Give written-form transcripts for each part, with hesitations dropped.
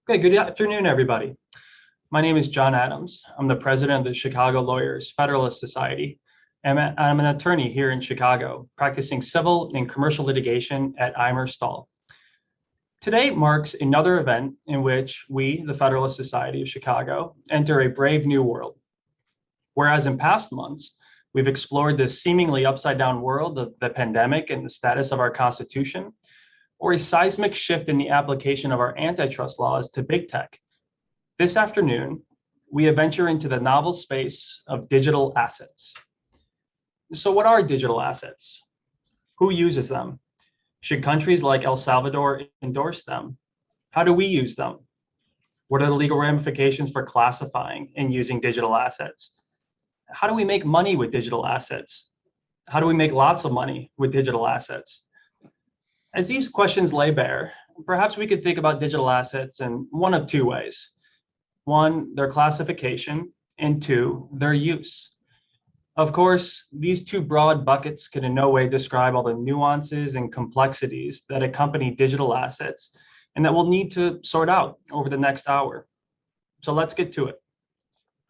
Okay, good afternoon, everybody. My name is John Adams. I'm the president of the Chicago Lawyers Federalist Society, and I'm an attorney here in Chicago, practicing civil and commercial litigation at Eimer Stahl. Today marks another event in which we, the Federalist Society of Chicago, enter a brave new world. Whereas in past months, we've explored this seemingly upside-down world of the pandemic and the status of our Constitution, or a seismic shift in the application of our antitrust laws to big tech. This afternoon, we venture into the novel space of digital assets. So what are digital assets? Who uses them? Should countries like El Salvador endorse them? How do we use them? What are the legal ramifications for classifying and using digital assets? How do we make money with digital assets? How do we make lots of money with digital assets? As these questions lay bare, perhaps we could think about digital assets in one of two ways. One, their classification, and two, their use. Of course, these two broad buckets can in no way describe all the nuances and complexities that accompany digital assets and that we'll need to sort out over the next hour. So let's get to it.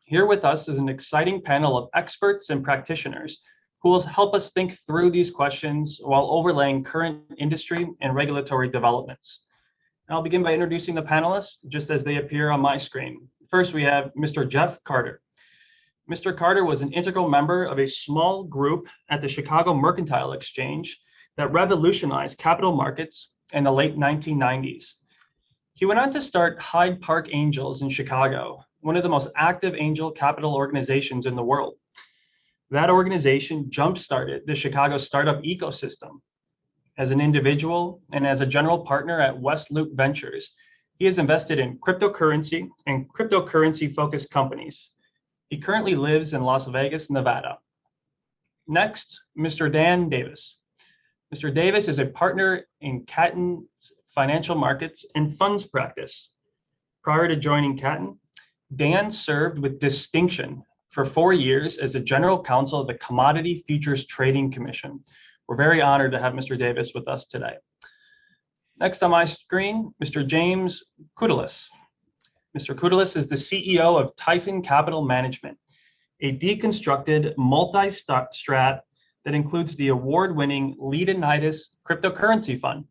Here with us is an exciting panel of experts and practitioners who will help us think through these questions while overlaying current industry and regulatory developments. I'll begin by introducing the panelists just as they appear on my screen. First, we have Mr. Jeff Carter. Mr. Carter was an integral member of a small group at the Chicago Mercantile Exchange that revolutionized capital markets in the late 1990s. He went on to start Hyde Park Angels in Chicago, one of the most active angel capital organizations in the world. That organization jump-started the Chicago startup ecosystem. As an individual and as a general partner at West Loop Ventures, he has invested in cryptocurrency and cryptocurrency-focused companies. He currently lives in Las Vegas, Nevada. Next, Mr. Dan Davis. Mr. Davis is a partner in Katten financial markets and funds practice. Prior to joining Katten, Dan served with distinction for 4 years as the general counsel of the Commodity Futures Trading Commission. We're very honored to have Mr. Davis with us today. Next on my screen, Mr. James Koutoulas. Mr. Koutoulas is the CEO of Typhon Capital Management, a deconstructed multi-strat that includes the award-winning Leadinitis cryptocurrency fund.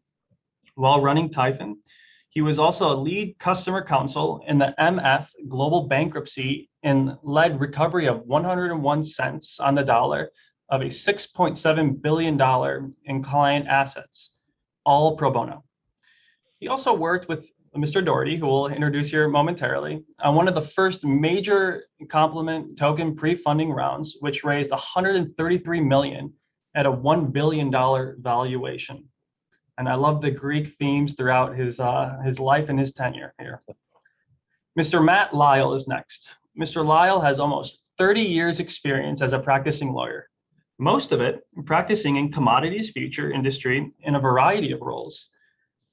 While running Typhon, he was also a lead customer counsel in the MF global bankruptcy and led recovery of 101 cents on the dollar of a $6.7 billion in client assets, all pro bono. He also worked with Mr. Daugherty, who we'll introduce here momentarily, on one of the first major complement token pre-funding rounds, which raised $133 million at a $1 billion valuation. And I love the Greek themes throughout his life and his tenure here. Mr. Matt Lisle is next. Mr. Lisle has almost 30 years experience as a practicing lawyer, most of it practicing in commodities future industry in a variety of roles.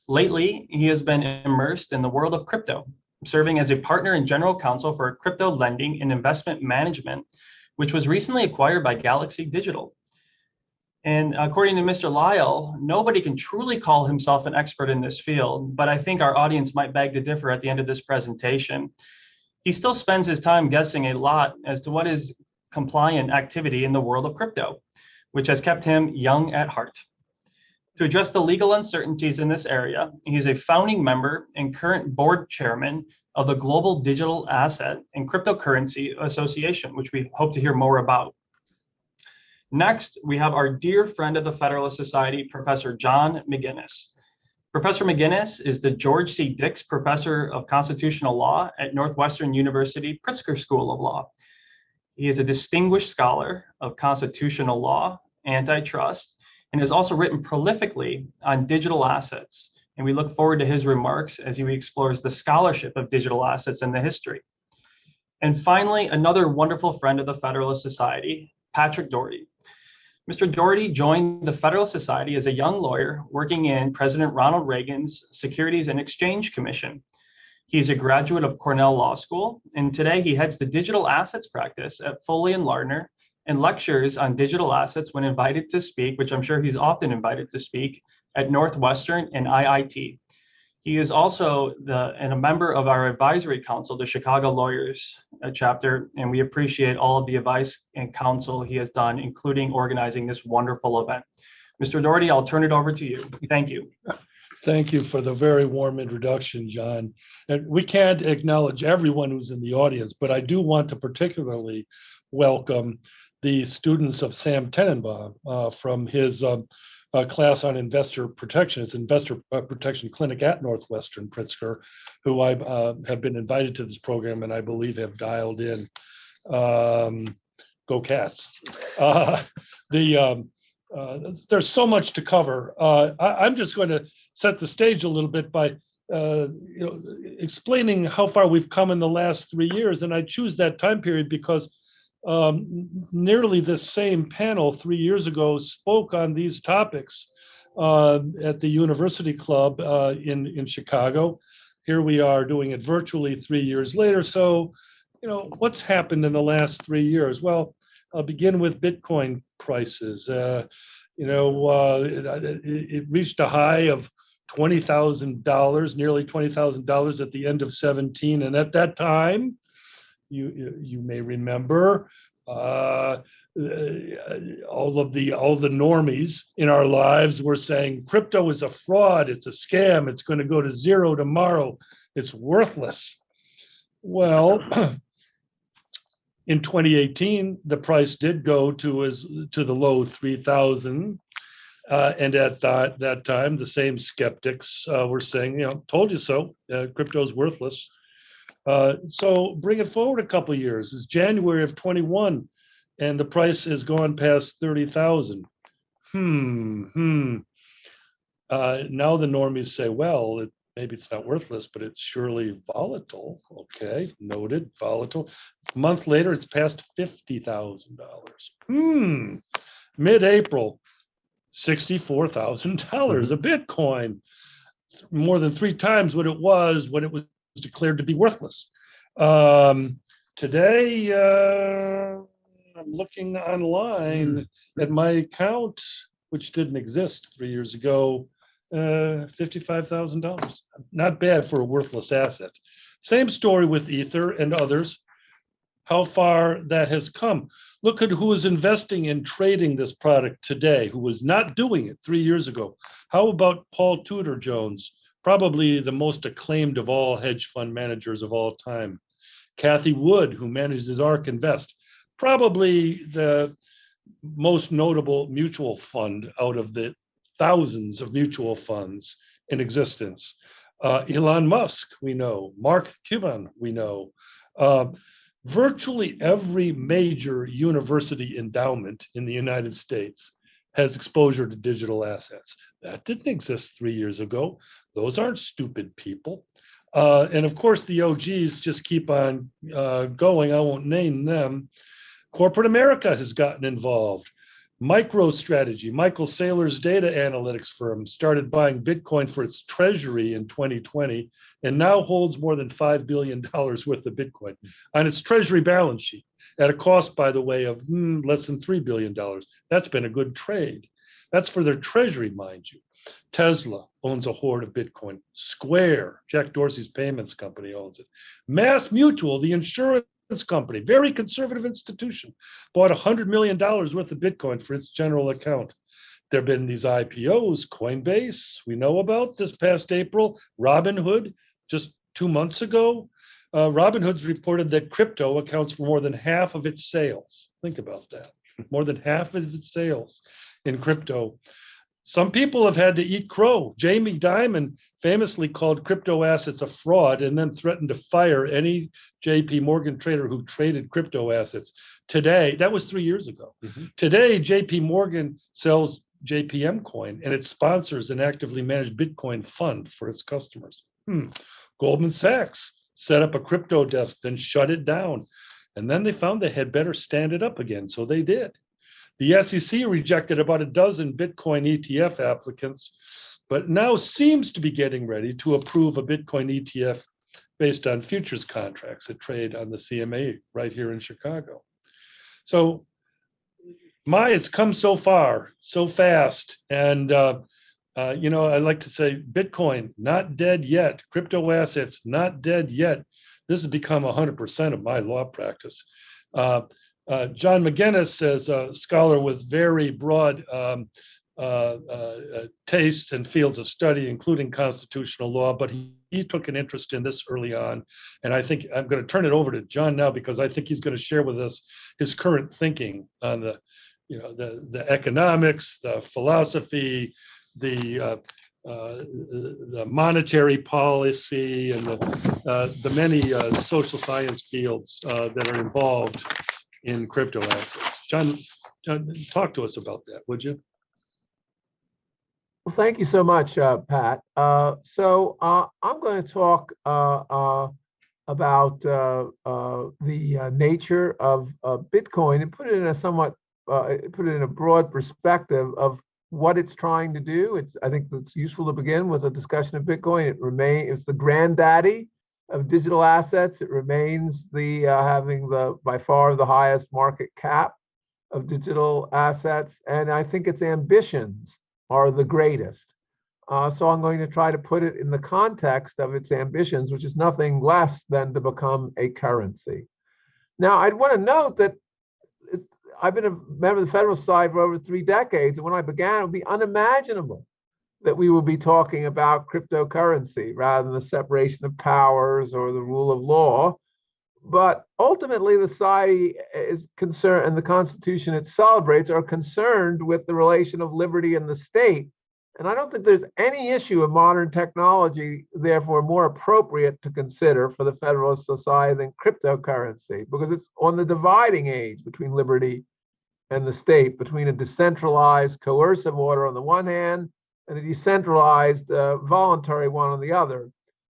Lately, he has been immersed in the world of crypto, serving as a partner and general counsel for crypto lending and investment management, which was recently acquired by Galaxy Digital. And according to Mr. Lisle, nobody can truly call himself an expert in this field, but I think our audience might beg to differ at the end of this presentation. He still spends his time guessing a lot as to what is compliant activity in the world of crypto, which has kept him young at heart. To address the legal uncertainties in this area, he's a founding member and current board chairman of the Global Digital Asset and Cryptocurrency Association, which we hope to hear more about. Next, we have our dear friend of the Federalist Society, Professor John McGinnis. Professor McGinnis is the George C. Dix Professor of Constitutional Law at Northwestern University Pritzker School of Law. He is a distinguished scholar of constitutional law, antitrust, and has also written prolifically on digital assets. And we look forward to his remarks as he explores the scholarship of digital assets and the history. And finally, another wonderful friend of the Federalist Society, Patrick Daugherty. Mr. Daugherty joined the Federalist Society as a young lawyer working in President Ronald Reagan's Securities and Exchange Commission. He's a graduate of Cornell Law School, and today he heads the digital assets practice at Foley and Lardner and lectures on digital assets when invited to speak, which I'm sure he's often invited to speak, at Northwestern and IIT. He is also a member of our advisory council, the Chicago Lawyers chapter, and we appreciate all of the advice and counsel he has done, including organizing this wonderful event. Mr. Daugherty, I'll turn it over to you. Thank you. Thank you for the very warm introduction, John. And we can't acknowledge everyone who's in the audience, but I do want to particularly welcome the students of Sam Tenenbaum from his class on investor protection. It's Investor Protection Clinic at Northwestern, Pritzker, who I have been invited to this program and I believe have dialed in. Go Cats. There's so much to cover. I'm just going to set the stage a little bit by explaining how far we've come in the last 3 years. And I choose that time period because nearly this same panel 3 years ago spoke on these topics at the University Club in Chicago. Here we are doing it virtually 3 years later. So, what's happened in the last 3 years? Well, I'll begin with Bitcoin prices. It reached a high of $20,000, nearly $20,000 at the end of 17. And at that time, you may remember all the normies in our lives were saying crypto is a fraud, it's a scam, it's going to go to zero tomorrow, it's worthless. Well, in 2018, the price did go to the low 3,000. And at that time, the same skeptics were saying, told you so, crypto is worthless. So bring it forward a couple of years. It's January of 21, and the price has gone past 30,000. Now the normies say, well, maybe it's not worthless, but it's surely volatile. Okay, noted, volatile. A month later, it's past $50,000. Mid-April, $64,000 a Bitcoin, more than 3 times what it was when it was declared to be worthless. Today, I'm looking online at my account, which didn't exist 3 years ago, $55,000. Not bad for a worthless asset. Same story with Ether and others. How far that has come. Look at who is investing in trading this product today, who was not doing it 3 years ago. How about Paul Tudor Jones, probably the most acclaimed of all hedge fund managers of all time. Cathie Wood, who manages ARK Invest, probably the most notable mutual fund out of the thousands of mutual funds in existence. Elon Musk, we know. Mark Cuban, we know. Virtually every major university endowment in the United States has exposure to digital assets. That didn't exist 3 years ago. Those aren't stupid people. And of course, the OGs just keep on going. I won't name them. Corporate America has gotten involved. MicroStrategy, Michael Saylor's data analytics firm, started buying Bitcoin for its treasury in 2020 and now holds more than $5 billion worth of Bitcoin on its treasury balance sheet at a cost, by the way, of less than $3 billion. That's been a good trade. That's for their treasury, mind you. Tesla owns a hoard of Bitcoin. Square, Jack Dorsey's payments company, owns it. Mass Mutual, the insurance company, very conservative institution, bought $100 million worth of Bitcoin for its general account. There have been these IPOs, Coinbase, we know about this past April, Robinhood, just 2 months ago. Robinhood's reported that crypto accounts for more than half of its sales. Think about that. More than half of its sales in crypto. Some people have had to eat crow. Jamie Dimon famously called crypto assets a fraud and then threatened to fire any JP Morgan trader who traded crypto assets. Today, that was 3 years ago. Today, JP Morgan sells JPM coin and it sponsors an actively managed Bitcoin fund for its customers. Goldman Sachs set up a crypto desk, then shut it down. And then they found they had better stand it up again, so they did. The SEC rejected about a dozen Bitcoin ETF applicants, but now seems to be getting ready to approve a Bitcoin ETF based on futures contracts that trade on the CME right here in Chicago. So it's come so far, so fast, and I like to say Bitcoin, not dead yet. Crypto assets, not dead yet. This has become 100% of my law practice. John McGinnis is a scholar with very broad tastes and fields of study, including constitutional law, but he took an interest in this early on. And I think I'm going to turn it over to John now, because I think he's going to share with us his current thinking on the economics, the philosophy, the monetary policy, and the many social science fields that are involved in crypto assets. John, talk to us about that, would you? Well, thank you so much, Pat. I'm going to talk about the nature of Bitcoin and put it in a somewhat put it in a broad perspective of what it's trying to do. I think it's useful to begin with a discussion of Bitcoin. It's the granddaddy of digital assets. It remains having by far the highest market cap of digital assets, and I think its ambitions are the greatest. So I'm going to try to put it in the context of its ambitions, which is nothing less than to become a currency. Now, I'd want to note that I've been a member of the Federalist Society for over 3 decades, and when I began, it would be unimaginable that we would be talking about cryptocurrency rather than the separation of powers or the rule of law. But ultimately, the society is concerned, and the Constitution it celebrates are concerned with the relation of liberty and the state. And I don't think there's any issue of modern technology, therefore, more appropriate to consider for the Federalist Society than cryptocurrency, because it's on the dividing age between liberty and the state, between a decentralized coercive order on the one hand and a decentralized voluntary one on the other.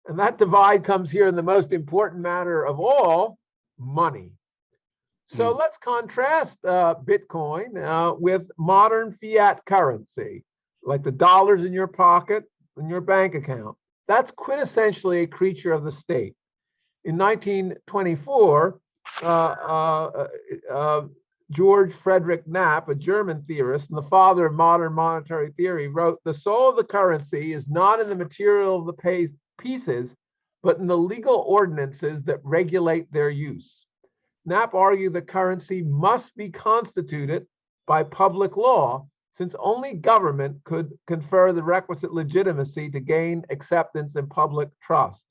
And that divide comes here in the most important matter of all, money. So let's contrast Bitcoin with modern fiat currency, like the dollars in your pocket and your bank account. That's quintessentially a creature of the state. In 1924, George Friedrich Knapp, a German theorist and the father of modern monetary theory, wrote, "The soul of the currency is not in the material of the pieces, but in the legal ordinances that regulate their use." Knapp argued that currency must be constituted by public law, since only government could confer the requisite legitimacy to gain acceptance and public trust.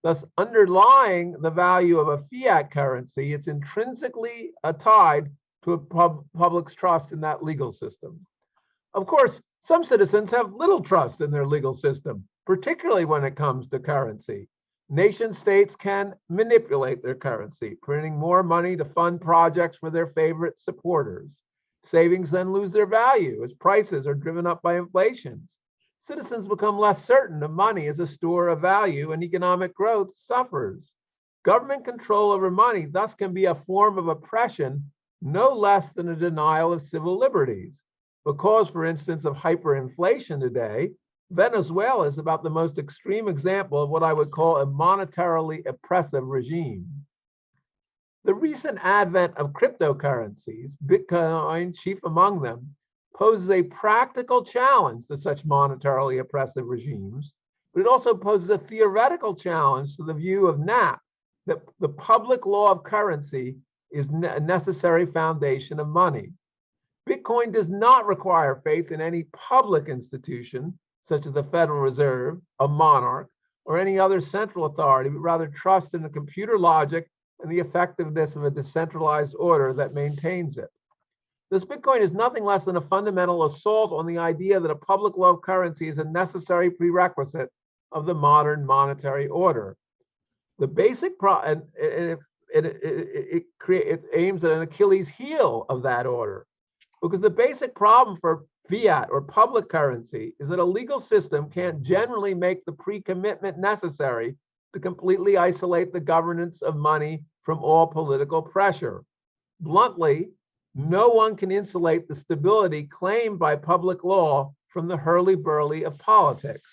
Thus, underlying the value of a fiat currency, it's intrinsically tied to a public's trust in that legal system. Of course, some citizens have little trust in their legal system, particularly when it comes to currency. Nation states can manipulate their currency, printing more money to fund projects for their favorite supporters. Savings then lose their value as prices are driven up by inflation. Citizens become less certain of money as a store of value, and economic growth suffers. Government control over money thus can be a form of oppression, no less than a denial of civil liberties. Because, for instance, of hyperinflation today, Venezuela is about the most extreme example of what I would call a monetarily oppressive regime. The recent advent of cryptocurrencies, Bitcoin chief among them, poses a practical challenge to such monetarily oppressive regimes, but it also poses a theoretical challenge to the view of Knapp that the public law of currency is a necessary foundation of money. Bitcoin does not require faith in any public institution, such as the Federal Reserve, a monarch, or any other central authority, but rather trust in the computer logic and the effectiveness of a decentralized order that maintains it. This Bitcoin is nothing less than a fundamental assault on the idea that a public law of currency is a necessary prerequisite of the modern monetary order. The basic it aims at an Achilles heel of that order, because the basic problem for fiat or public currency is that a legal system can't generally make the pre-commitment necessary to completely isolate the governance of money from all political pressure. Bluntly, no one can insulate the stability claimed by public law from the hurly-burly of politics.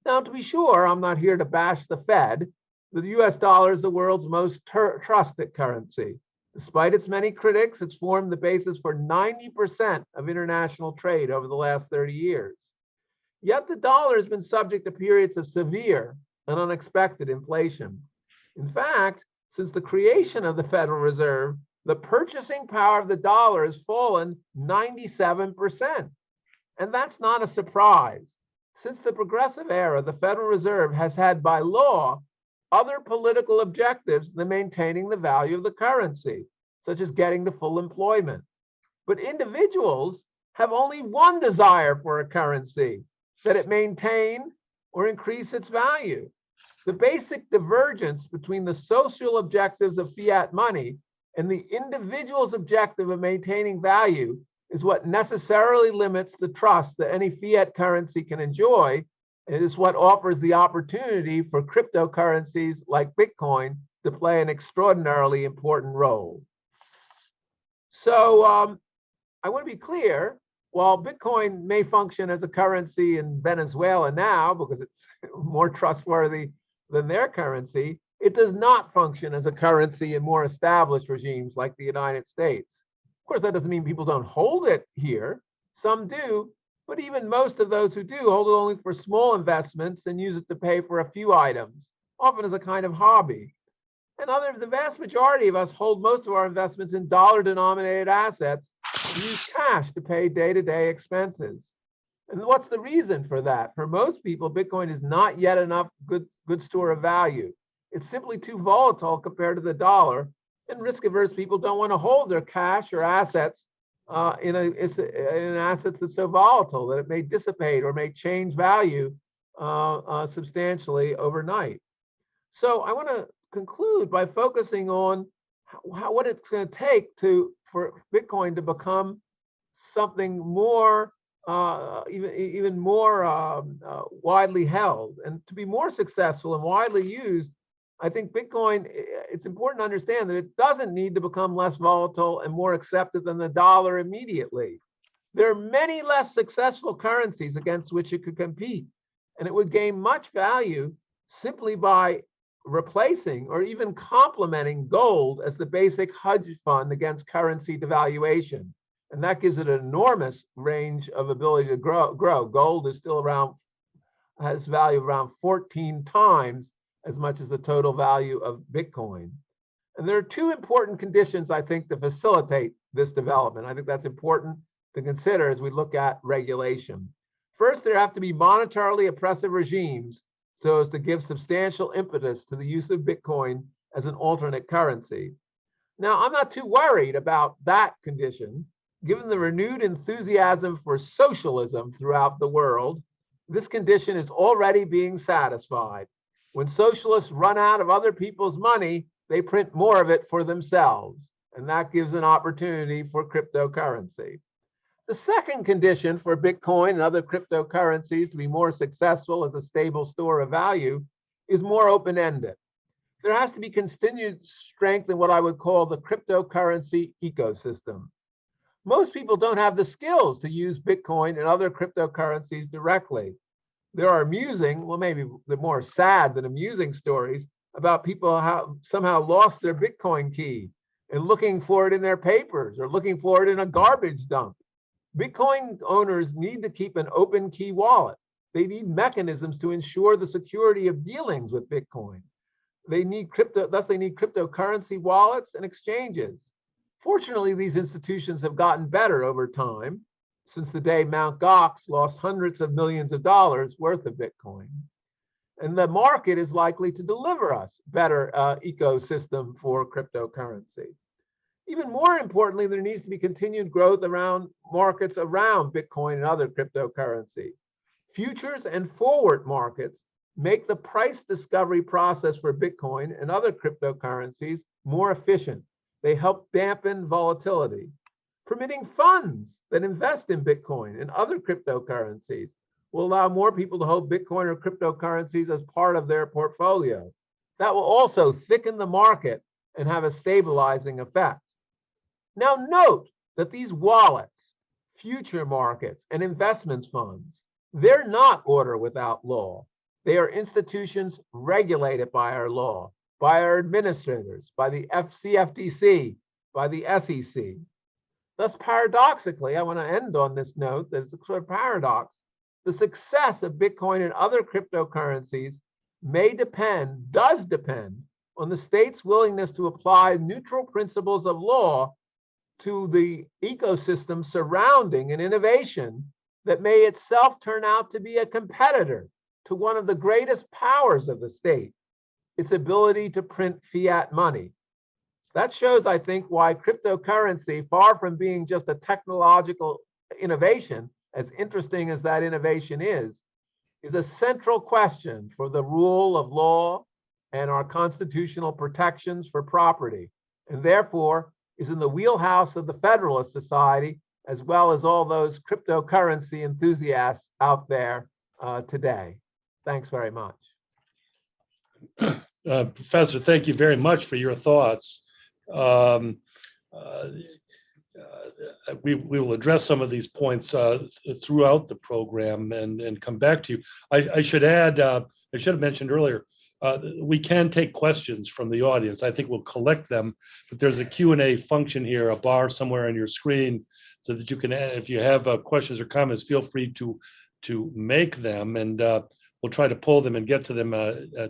Now, to be sure, I'm not here to bash the Fed. The US dollar is the world's most trusted currency. Despite its many critics, it's formed the basis for 90% of international trade over the last 30 years. Yet the dollar has been subject to periods of severe and unexpected inflation. In fact, since the creation of the Federal Reserve, the purchasing power of the dollar has fallen 97%. And that's not a surprise. Since the progressive era, the Federal Reserve has had by law other political objectives than maintaining the value of the currency, such as getting to full employment. But individuals have only one desire for a currency, that it maintain or increase its value. The basic divergence between the social objectives of fiat money and the individual's objective of maintaining value is what necessarily limits the trust that any fiat currency can enjoy. It is what offers the opportunity for cryptocurrencies like Bitcoin to play an extraordinarily important role. So I want to be clear, while Bitcoin may function as a currency in Venezuela now because it's more trustworthy than their currency, it does not function as a currency in more established regimes like the United States. Of course, that doesn't mean people don't hold it here. Some do, but even most of those who do hold it only for small investments and use it to pay for a few items, often as a kind of hobby. And the vast majority of us hold most of our investments in dollar-denominated assets and use cash to pay day-to-day expenses. And what's the reason for that? For most people, Bitcoin is not yet enough good store of value. It's simply too volatile compared to the dollar, and risk-averse people don't want to hold their cash or assets in an asset that's so volatile that it may dissipate or may change value substantially overnight. So I want to conclude by focusing on what it's going to take for Bitcoin to become something more, even more widely held, and to be more successful and widely used. I think Bitcoin, it's important to understand that it doesn't need to become less volatile and more accepted than the dollar immediately. There are many less successful currencies against which it could compete, and it would gain much value simply by replacing or even complementing gold as the basic hedge fund against currency devaluation. And that gives it an enormous range of ability to grow. Gold is still has value around 14 times as much as the total value of Bitcoin. And there are two important conditions, I think, to facilitate this development. I think that's important to consider as we look at regulation. First, there have to be monetarily oppressive regimes so as to give substantial impetus to the use of Bitcoin as an alternate currency. Now, I'm not too worried about that condition. Given the renewed enthusiasm for socialism throughout the world, this condition is already being satisfied. When socialists run out of other people's money, they print more of it for themselves, and that gives an opportunity for cryptocurrency. The second condition for Bitcoin and other cryptocurrencies to be more successful as a stable store of value is more open-ended. There has to be continued strength in what I would call the cryptocurrency ecosystem. Most people don't have the skills to use Bitcoin and other cryptocurrencies directly. There are amusing, well, maybe the more sad than amusing stories about people who somehow lost their Bitcoin key and looking for it in their papers or looking for it in a garbage dump. Bitcoin owners need to keep an open key wallet. They need mechanisms to ensure the security of dealings with Bitcoin. They need cryptocurrency wallets and exchanges. Fortunately, these institutions have gotten better over time since the day Mt. Gox lost hundreds of millions of dollars worth of Bitcoin. And the market is likely to deliver us better ecosystem for cryptocurrency. Even more importantly, there needs to be continued growth around markets around Bitcoin and other cryptocurrency. Futures and forward markets make the price discovery process for Bitcoin and other cryptocurrencies more efficient. They help dampen volatility. Permitting funds that invest in Bitcoin and other cryptocurrencies will allow more people to hold Bitcoin or cryptocurrencies as part of their portfolio. That will also thicken the market and have a stabilizing effect. Now note that these wallets, future markets, and investment funds, they're not order without law. They are institutions regulated by our law, by our administrators, by the CFTC, by the SEC. Thus, paradoxically, I want to end on this note, there's a sort of paradox The success of Bitcoin and other cryptocurrencies does depend on the state's willingness to apply neutral principles of law to the ecosystem surrounding an innovation that may itself turn out to be a competitor to one of the greatest powers of the state, its ability to print fiat money. That shows, I think, why cryptocurrency, far from being just a technological innovation, as interesting as that innovation is a central question for the rule of law and our constitutional protections for property, and therefore is in the wheelhouse of the Federalist Society, as well as all those cryptocurrency enthusiasts out there today. Thanks very much. Professor, thank you very much for your thoughts. We will address some of these points throughout the program and come back to you. I should add, I should have mentioned earlier, we can take questions from the audience. I think we'll collect them, but there's a Q&A function here, a bar somewhere on your screen, so that you can, if you have questions or comments, feel free to make them, and we'll try to pull them and get to them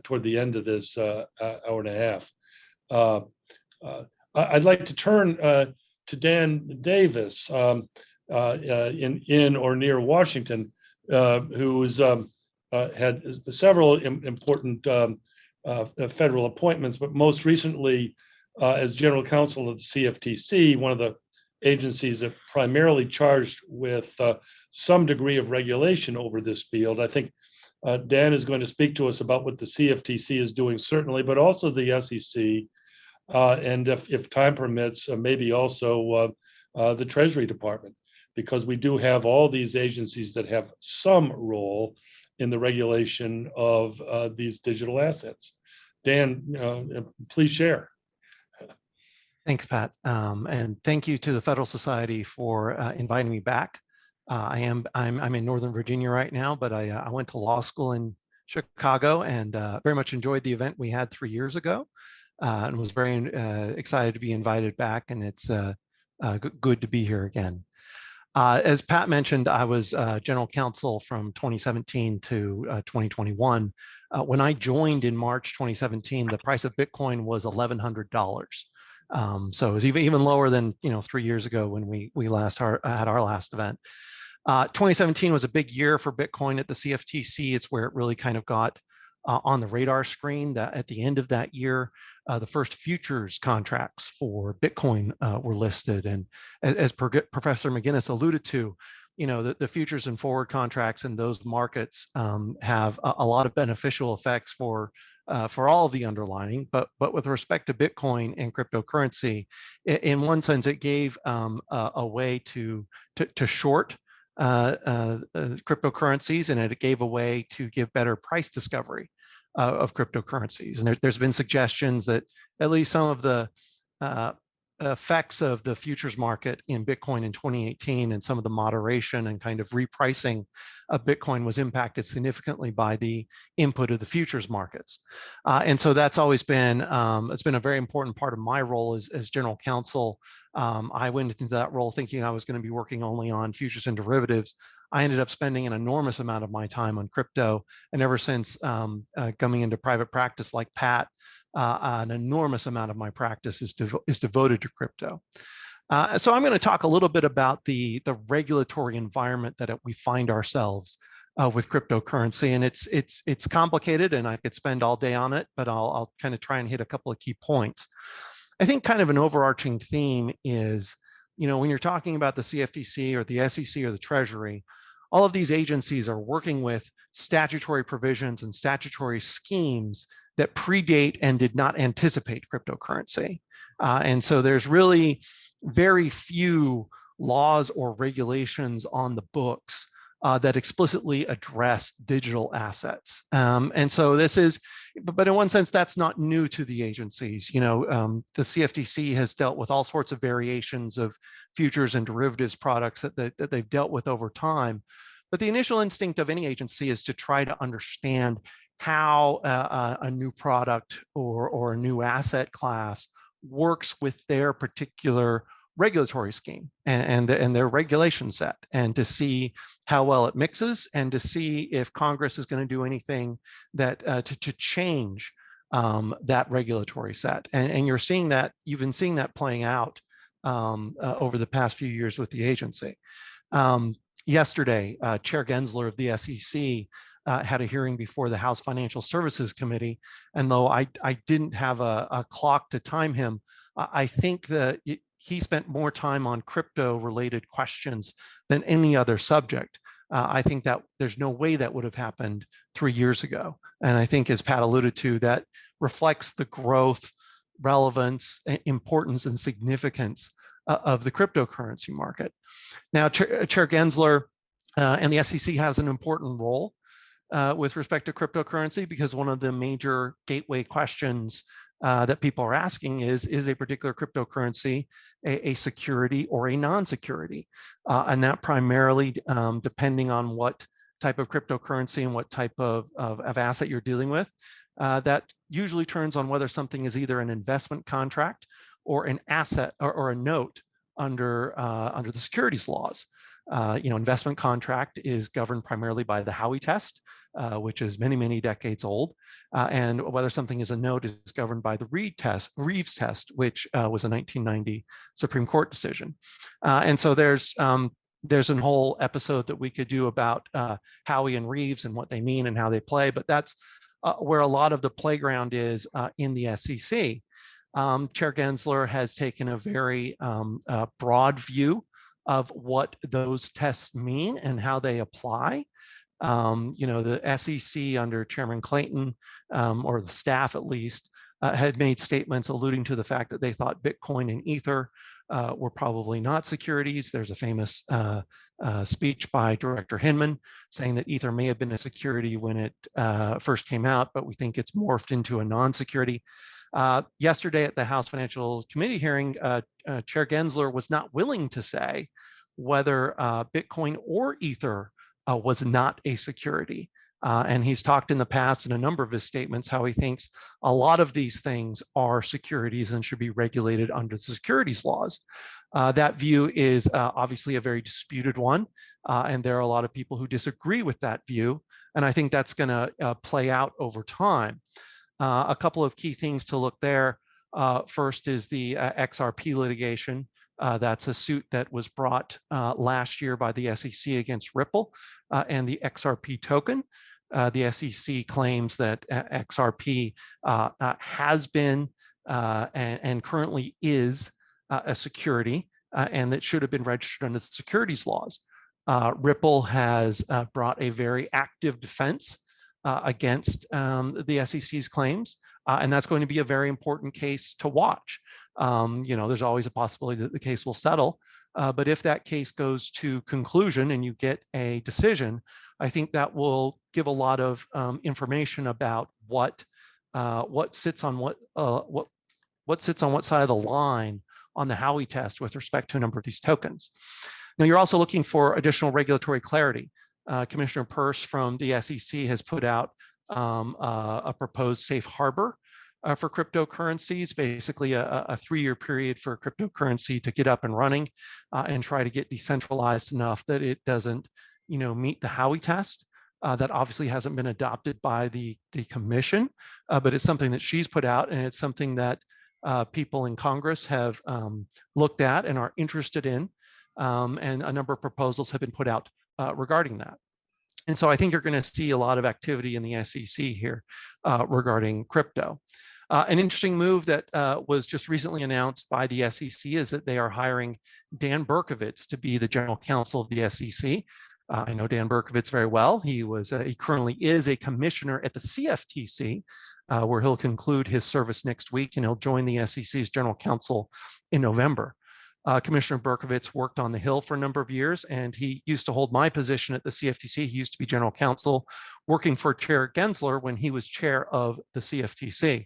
toward the end of this hour and a half. I'd like to turn to Dan Davis in or near Washington, who's had several important federal appointments, but most recently as general counsel of the CFTC, one of the agencies that primarily charged with some degree of regulation over this field. I think Dan is going to speak to us about what the CFTC is doing, certainly, but also the SEC, and if time permits, maybe also the Treasury Department, because we do have all these agencies that have some role in the regulation of these digital assets. Dan, please share. Thanks, Pat. And thank you to the Federalist Society for inviting me back. I'm in Northern Virginia right now, but I went to law school in Chicago and very much enjoyed the event we had 3 years ago, and was very excited to be invited back, and it's good to be here again. As Pat mentioned, I was general counsel from 2017 to 2021. When I joined in March 2017, the price of Bitcoin was $1,100. So it was even lower than 3 years ago when we last had our last event. 2017 was a big year for Bitcoin at the CFTC. It's where it really kind of got on the radar screen. That at the end of that year, the first futures contracts for Bitcoin were listed, and as Professor McGinnis alluded to, the futures and forward contracts in those markets have a lot of beneficial effects for all of the underlying, but with respect to Bitcoin and cryptocurrency, in one sense, it gave a way to short cryptocurrencies, and it gave a way to give better price discovery of cryptocurrencies. And there's been suggestions that at least some of the effects of the futures market in Bitcoin in 2018 and some of the moderation and kind of repricing of Bitcoin was impacted significantly by the input of the futures markets. And so that's always been, it's been a very important part of my role as general counsel. I went into that role thinking I was going to be working only on futures and derivatives. I ended up spending an enormous amount of my time on crypto, and ever since coming into private practice like Pat, an enormous amount of my practice is devoted to crypto. So I'm going to talk a little bit about the regulatory environment that we find ourselves with cryptocurrency, and it's complicated, and I could spend all day on it, but I'll kind of try and hit a couple of key points. I think kind of an overarching theme is, when you're talking about the CFTC or the SEC or the Treasury, all of these agencies are working with statutory provisions and statutory schemes that predate and did not anticipate cryptocurrency. And so there's really very few laws or regulations on the books that explicitly address digital assets. And so this is, but in one sense, that's not new to the agencies. The CFTC has dealt with all sorts of variations of futures and derivatives products that they've dealt with over time. But the initial instinct of any agency is to try to understand how a new product or a new asset class works with their particular regulatory scheme and their regulation set, and to see how well it mixes, and to see if Congress is going to do anything that to change that regulatory set. And you're seeing that, you've been seeing that playing out over the past few years with the agency. Yesterday, Chair Gensler of the SEC had a hearing before the House Financial Services Committee, and though I didn't have a clock to time him, I think that he spent more time on crypto-related questions than any other subject. I think that there's no way that would have happened 3 years ago. And I think, as Pat alluded to, that reflects the growth, relevance, importance, and significance of the cryptocurrency market. Now, Chair Gensler and the SEC has an important role with respect to cryptocurrency, because one of the major gateway questions that people are asking is a particular cryptocurrency a security or a non-security? And that primarily, depending on what type of cryptocurrency and what type of asset you're dealing with, that usually turns on whether something is either an investment contract or an asset or a note under the securities laws. Investment contract is governed primarily by the Howey test, which is many, many decades old. And whether something is a note is governed by the Reeves test, which was a 1990 Supreme Court decision. And so there's a whole episode that we could do about Howey and Reeves and what they mean and how they play, but that's where a lot of the playground is in the SEC. Chair Gensler has taken a very broad view of what those tests mean and how they apply. The SEC under Chairman Clayton, or the staff at least, had made statements alluding to the fact that they thought Bitcoin and Ether were probably not securities. There's a famous speech by Director Hinman saying that Ether may have been a security when it first came out, but we think it's morphed into a non-security. Yesterday at the House Financial Committee hearing, Chair Gensler was not willing to say whether Bitcoin or Ether was not a security. And he's talked in the past in a number of his statements how he thinks a lot of these things are securities and should be regulated under the securities laws. That view is obviously a very disputed one, and there are a lot of people who disagree with that view. And I think that's going to play out over time. A couple of key things to look there. First is the XRP litigation. That's a suit that was brought last year by the SEC against Ripple and the XRP token. The SEC claims that XRP has been and currently is a security and that should have been registered under the securities laws. Ripple has brought a very active defense against the SEC's claims, and that's going to be a very important case to watch. There's always a possibility that the case will settle, but if that case goes to conclusion and you get a decision, I think that will give a lot of information about what sits on what sits on what side of the line on the Howey test with respect to a number of these tokens. Now, you're also looking for additional regulatory clarity. Commissioner Peirce from the SEC has put out a proposed safe harbor for cryptocurrencies, basically a 3-year period for cryptocurrency to get up and running and try to get decentralized enough that it doesn't, meet the Howey test. That obviously hasn't been adopted by the commission, but it's something that she's put out, and it's something that people in Congress have looked at and are interested in, and a number of proposals have been put out regarding that. And so I think you're going to see a lot of activity in the SEC here regarding crypto. An interesting move that was just recently announced by the SEC is that they are hiring Dan Berkovitz to be the general counsel of the SEC. I know Dan Berkovitz very well. He currently is a commissioner at the CFTC, where he'll conclude his service next week, and he'll join the SEC's general counsel in November. Commissioner Berkovitz worked on the Hill for a number of years, and he used to hold my position at the CFTC. He used to be general counsel, working for Chair Gensler when he was chair of the CFTC.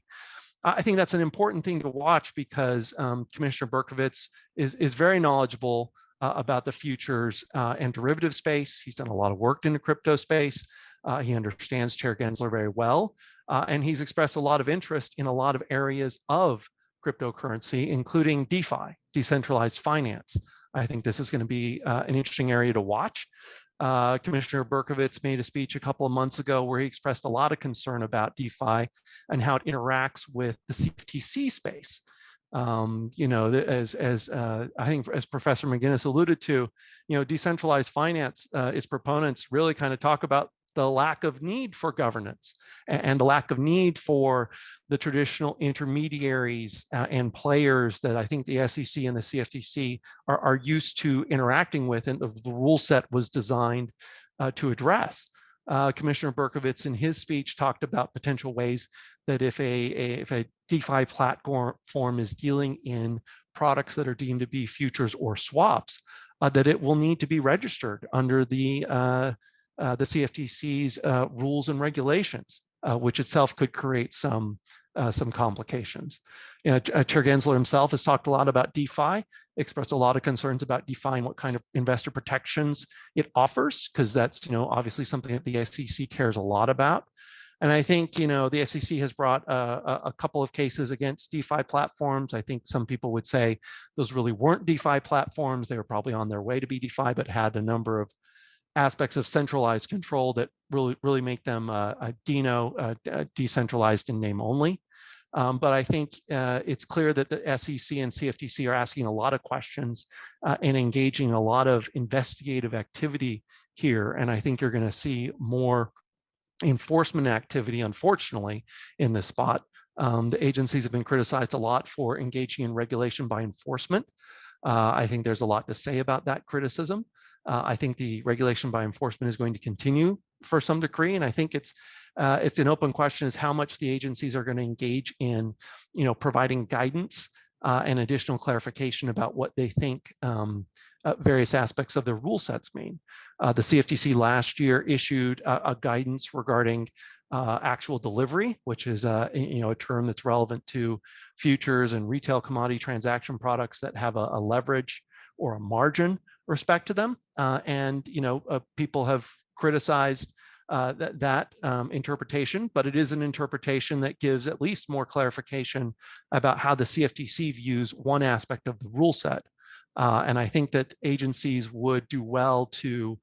I think that's an important thing to watch because Commissioner Berkovitz is very knowledgeable about the futures and derivative space. He's done a lot of work in the crypto space. He understands Chair Gensler very well, and he's expressed a lot of interest in a lot of areas of cryptocurrency, including DeFi, decentralized finance. I think this is going to be an interesting area to watch. Commissioner Berkovitz made a speech a couple of months ago where he expressed a lot of concern about DeFi and how it interacts with the CFTC space. You know, as I think as Professor McGinnis alluded to, you know, decentralized finance, its proponents really kind of talk about the lack of need for governance and the lack of need for the traditional intermediaries and players that I think the SEC and the CFTC are used to interacting with, and the rule set was designed to address. Commissioner Berkovitz in his speech talked about potential ways that if a DeFi platform is dealing in products that are deemed to be futures or swaps, that it will need to be registered under the CFTC's rules and regulations, which itself could create some complications. You know, Chair Gensler himself has talked a lot about DeFi, expressed a lot of concerns about DeFi and what kind of investor protections it offers, because that's, you know, obviously something that the SEC cares a lot about. And I think, you know, the SEC has brought a couple of cases against DeFi platforms. I think some people would say those really weren't DeFi platforms. They were probably on their way to be DeFi, but had a number of aspects of centralized control that really make them decentralized in name only. But I think it's clear that the SEC and CFTC are asking a lot of questions and engaging a lot of investigative activity here. And I think you're going to see more enforcement activity, unfortunately, in this spot. The agencies have been criticized a lot for engaging in regulation by enforcement. I think there's a lot to say about that criticism. I think the regulation by enforcement is going to continue for some degree, and I think it's an open question is how much the agencies are going to engage in, you know, providing guidance and additional clarification about what they think various aspects of their rule sets mean. The CFTC last year issued a guidance regarding actual delivery, which is you know, a term that's relevant to futures and retail commodity transaction products that have a leverage or a margin respect to them. And you know, people have criticized that interpretation, but it is an interpretation that gives at least more clarification about how the CFTC views one aspect of the rule set. And I think that agencies would do well to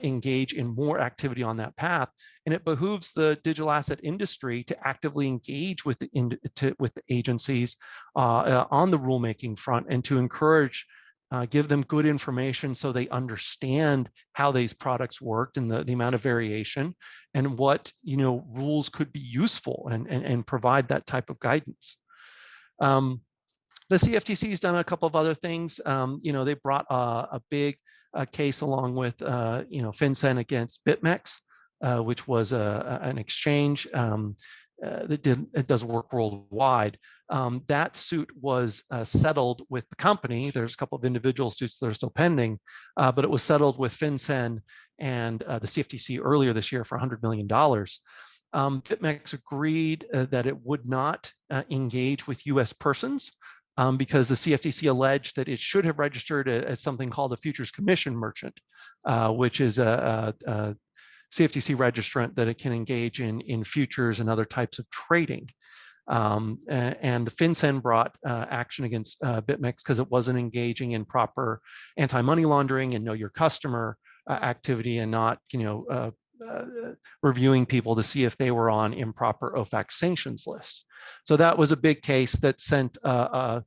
engage in more activity on that path. And it behooves the digital asset industry to actively engage with the agencies on the rulemaking front and to encourage, give them good information so they understand how these products worked and the amount of variation and what, you know, rules could be useful and provide that type of guidance. The CFTC has done a couple of other things. You know, they brought a big case along with, you know, FinCEN against BitMEX, which was an exchange that does work worldwide. That suit was settled with the company. There's a couple of individual suits that are still pending, but it was settled with FinCEN and the CFTC earlier this year for $100 million. BitMEX agreed that it would not engage with US persons because the CFTC alleged that it should have registered as something called a futures commission merchant, which is a CFTC registrant that it can engage in futures and other types of trading. And the FinCEN brought action against BitMEX because it wasn't engaging in proper anti-money laundering and know your customer activity and not, you know, reviewing people to see if they were on improper OFAC sanctions lists. So that was a big case that sent, no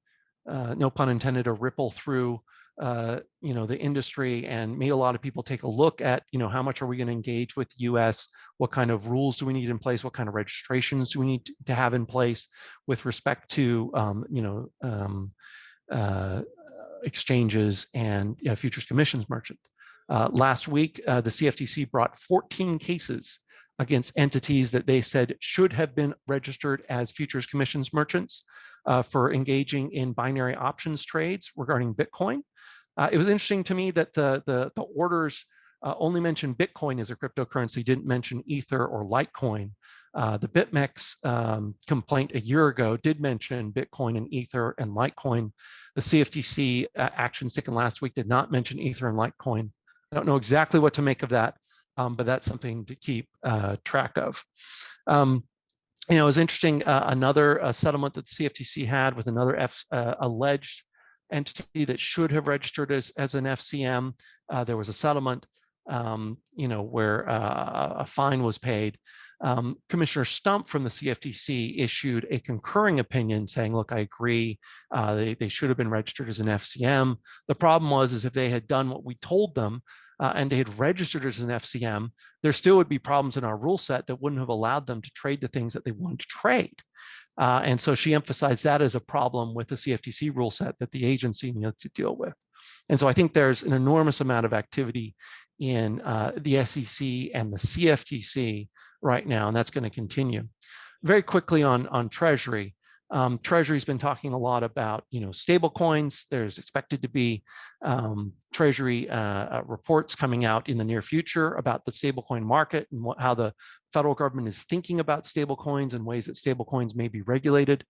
pun intended, a ripple through you know, the industry and made a lot of people take a look at, you know, how much are we going to engage with the US? What kind of rules do we need in place? What kind of registrations do we need to have in place with respect to, you know, exchanges and futures commissions merchant? Last week, the CFTC brought 14 cases against entities that they said should have been registered as futures commissions merchants for engaging in binary options trades regarding Bitcoin. It was interesting to me that the orders only mentioned Bitcoin as a cryptocurrency, didn't mention Ether or Litecoin. The BitMEX complaint a year ago did mention Bitcoin and Ether and Litecoin. The CFTC actions taken last week did not mention Ether and Litecoin. I don't know exactly what to make of that, but that's something to keep track of. It was interesting, another settlement that the CFTC had with another alleged entity that should have registered as an FCM. There was a settlement, where a fine was paid. Commissioner Stump from the CFTC issued a concurring opinion saying, look, I agree, they should have been registered as an FCM. The problem was if they had done what we told them, and they had registered as an FCM, there still would be problems in our rule set that wouldn't have allowed them to trade the things that they wanted to trade. And so she emphasized that as a problem with the CFTC rule set that the agency needed to deal with. And so I think there's an enormous amount of activity in the SEC and the CFTC right now, and that's going to continue. Very quickly on Treasury. Treasury's been talking a lot about, stable coins. There's expected to be Treasury reports coming out in the near future about the stablecoin market and how the federal government is thinking about stablecoins and ways that stablecoins may be regulated.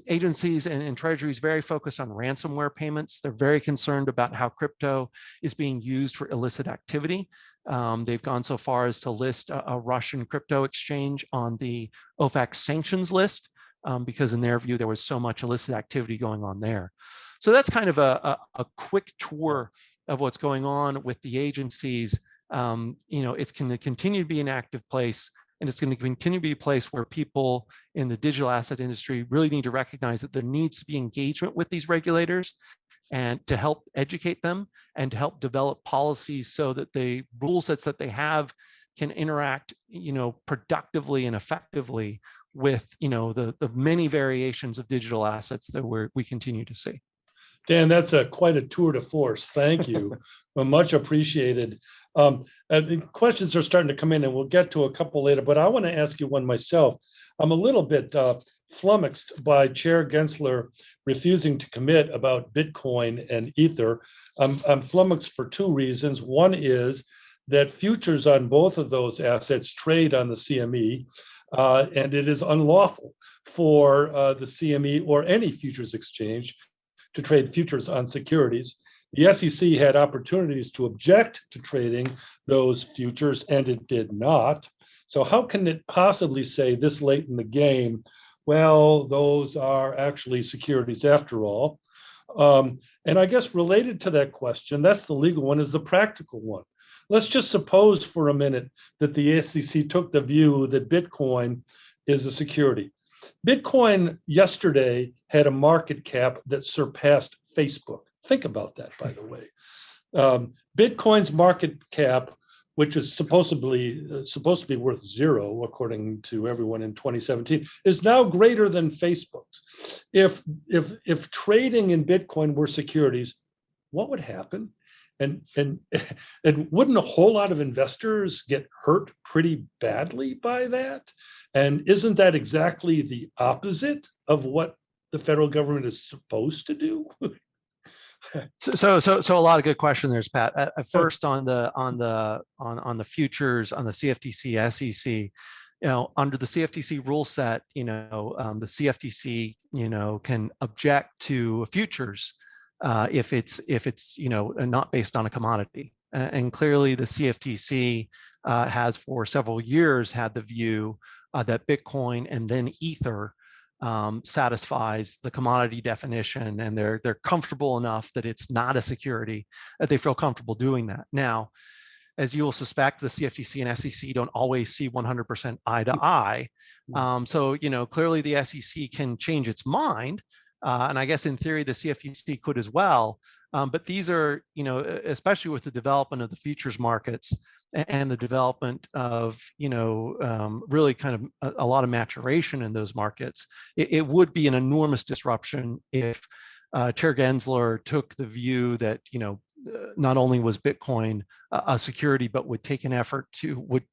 Agencies and Treasury is very focused on ransomware payments. They're very concerned about how crypto is being used for illicit activity. They've gone so far as to list a Russian crypto exchange on the OFAC sanctions list, because in their view, there was so much illicit activity going on there. So that's kind of a quick tour of what's going on with the agencies. It's going to continue to be an active place, and it's going to continue to be a place where people in the digital asset industry really need to recognize that there needs to be engagement with these regulators and to help educate them and to help develop policies so that the rule sets that they have can interact, productively and effectively with, the many variations of digital assets that we continue to see. Dan, that's quite a tour de force. Thank you. Well, much appreciated. The questions are starting to come in, and we'll get to a couple later, but I want to ask you one myself. I'm a little bit flummoxed by Chair Gensler refusing to commit about Bitcoin and Ether. I'm flummoxed for two reasons. One is that futures on both of those assets trade on the CME, and it is unlawful for the CME or any futures exchange to trade futures on securities. The SEC had opportunities to object to trading those futures, and it did not. So how can it possibly say this late in the game, well, those are actually securities after all? And I guess related to that question, that's the legal one, is the practical one. Let's just suppose for a minute that the SEC took the view that Bitcoin is a security. Bitcoin yesterday had a market cap that surpassed Facebook. Think about that, by the way. Bitcoin's market cap, which is supposed to be worth zero, according to everyone in 2017, is now greater than Facebook's. If trading in Bitcoin were securities, what would happen? And wouldn't a whole lot of investors get hurt pretty badly by that? And isn't that exactly the opposite of what the federal government is supposed to do? So a lot of good questions there, Pat. At first on the futures on the CFTC, SEC, under the CFTC rule set, the CFTC, can object to futures if it's not based on a commodity. And clearly the CFTC has for several years had the view that Bitcoin and then Ether satisfies the commodity definition, and they're comfortable enough that it's not a security that they feel comfortable doing that. Now, as you will suspect, the CFTC and SEC don't always see 100% eye to eye. So clearly the SEC can change its mind, and I guess in theory the CFTC could as well. But these are, especially with the development of the futures markets and the development of, really kind of a lot of maturation in those markets, it would be an enormous disruption if Chair Gensler took the view that, not only was Bitcoin a security, but would take an effort to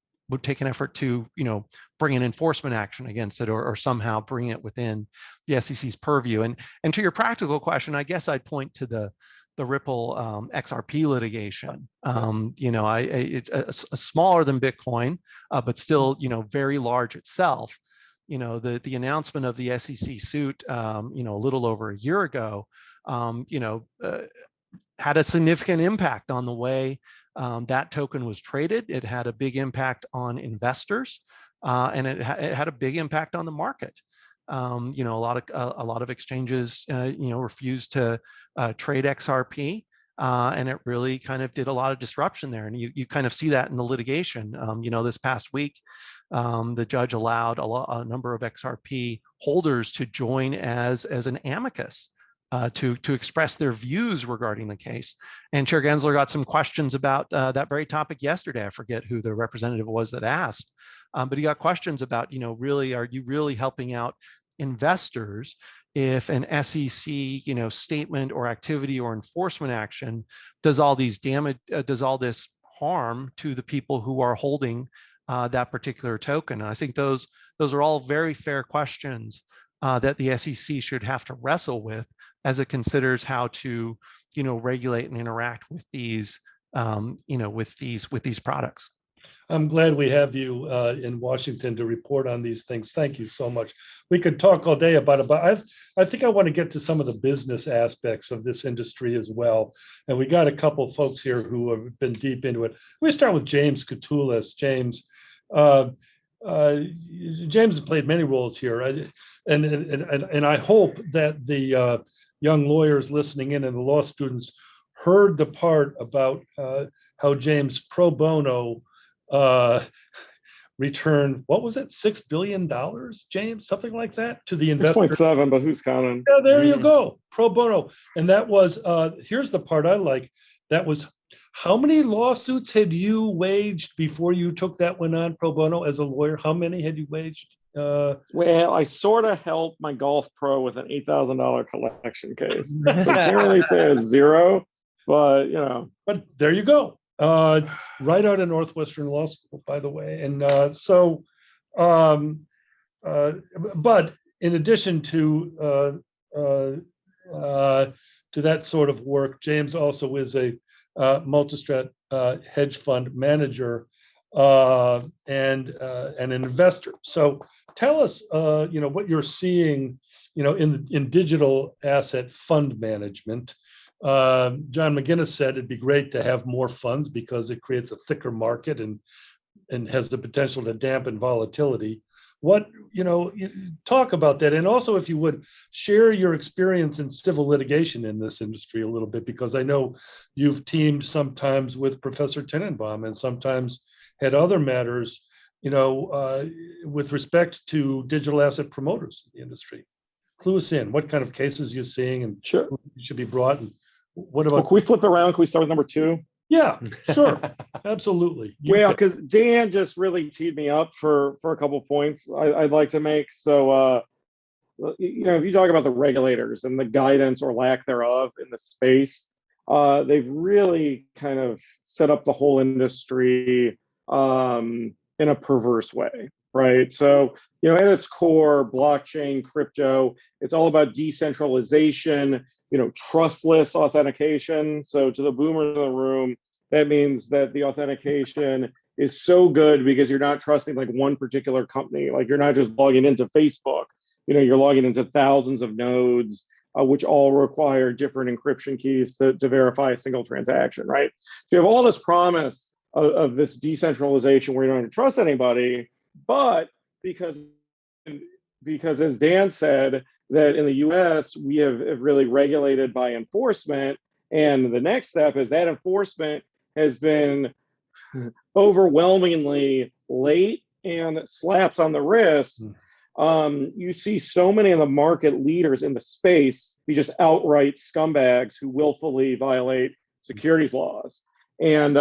bring an enforcement action against it, or somehow bring it within the SEC's purview. And to your practical question, I guess I'd point to the Ripple XRP litigation. It's smaller than Bitcoin, but still, very large itself. The announcement of the SEC suit, a little over a year ago, had a significant impact on the way that token was traded. It had a big impact on investors. it had a big impact on the market. You know, a lot of exchanges, you know, refused to trade XRP. And it really kind of did a lot of disruption there. And you kind of see that in the litigation. You know, this past week, the judge allowed a number of XRP holders to join as an amicus to express their views regarding the case. And Chair Gensler got some questions about that very topic yesterday. I forget who the representative was that asked, but he got questions about, you know, really, are you really helping out investors if an SEC, you know, statement or activity or enforcement action does all these damage, does all this harm to the people who are holding that particular token? And I think those are all very fair questions that the SEC should have to wrestle with as it considers how to, you know, regulate and interact with these, you know, with these products. I'm glad we have you in Washington to report on these things. Thank you so much. We could talk all day about it, but I think I want to get to some of the business aspects of this industry as well. And we got a couple of folks here who have been deep into it. We start with James Koutoulas. James, James has played many roles here, and I hope that the young lawyers listening in and the law students heard the part about how James pro bono returned, what was it, $6 billion, James, something like that, to the investor. 6.7, but who's counting? Yeah, there you go, pro bono. And that was, here's the part I like, that was, how many lawsuits had you waged before you took that one on pro bono as a lawyer? How many had you waged? Well, I sort of helped my golf pro with an $8,000 collection case. So I can't really say it's zero, but you know. But there you go. Right out of Northwestern Law School, by the way. And but in addition to that sort of work, James also is a multi-strat hedge fund manager and an investor. So tell us, you know, what you're seeing, you know, in digital asset fund management. John McGinnis said it'd be great to have more funds because it creates a thicker market and has the potential to dampen volatility. What, you know, talk about that. And also, if you would, share your experience in civil litigation in this industry a little bit, because I know you've teamed sometimes with Professor Tenenbaum and sometimes had other matters, you know, with respect to digital asset promoters in the industry. Clue us in, what kind of cases you're seeing and sure should be brought, and what about? Well, can we flip around? Can we start with number 2? Yeah, sure, absolutely. Well, because Dan just really teed me up for a couple of points I'd like to make. So, you know, if you talk about the regulators and the guidance or lack thereof in the space, they've really kind of set up the whole industry in a perverse way, right? So, you know, at its core, blockchain, crypto, it's all about decentralization, you know, trustless authentication. So to the boomers in the room, that means that the authentication is so good because you're not trusting like one particular company. Like you're not just logging into Facebook, you know, you're logging into thousands of nodes, which all require different encryption keys to verify a single transaction, right? So you have all this promise of this decentralization where you don't have to trust anybody, but because as Dan said, that in the US, we have really regulated by enforcement. And the next step is that enforcement has been overwhelmingly late and slaps on the wrist. You see so many of the market leaders in the space be just outright scumbags who willfully violate securities laws. And,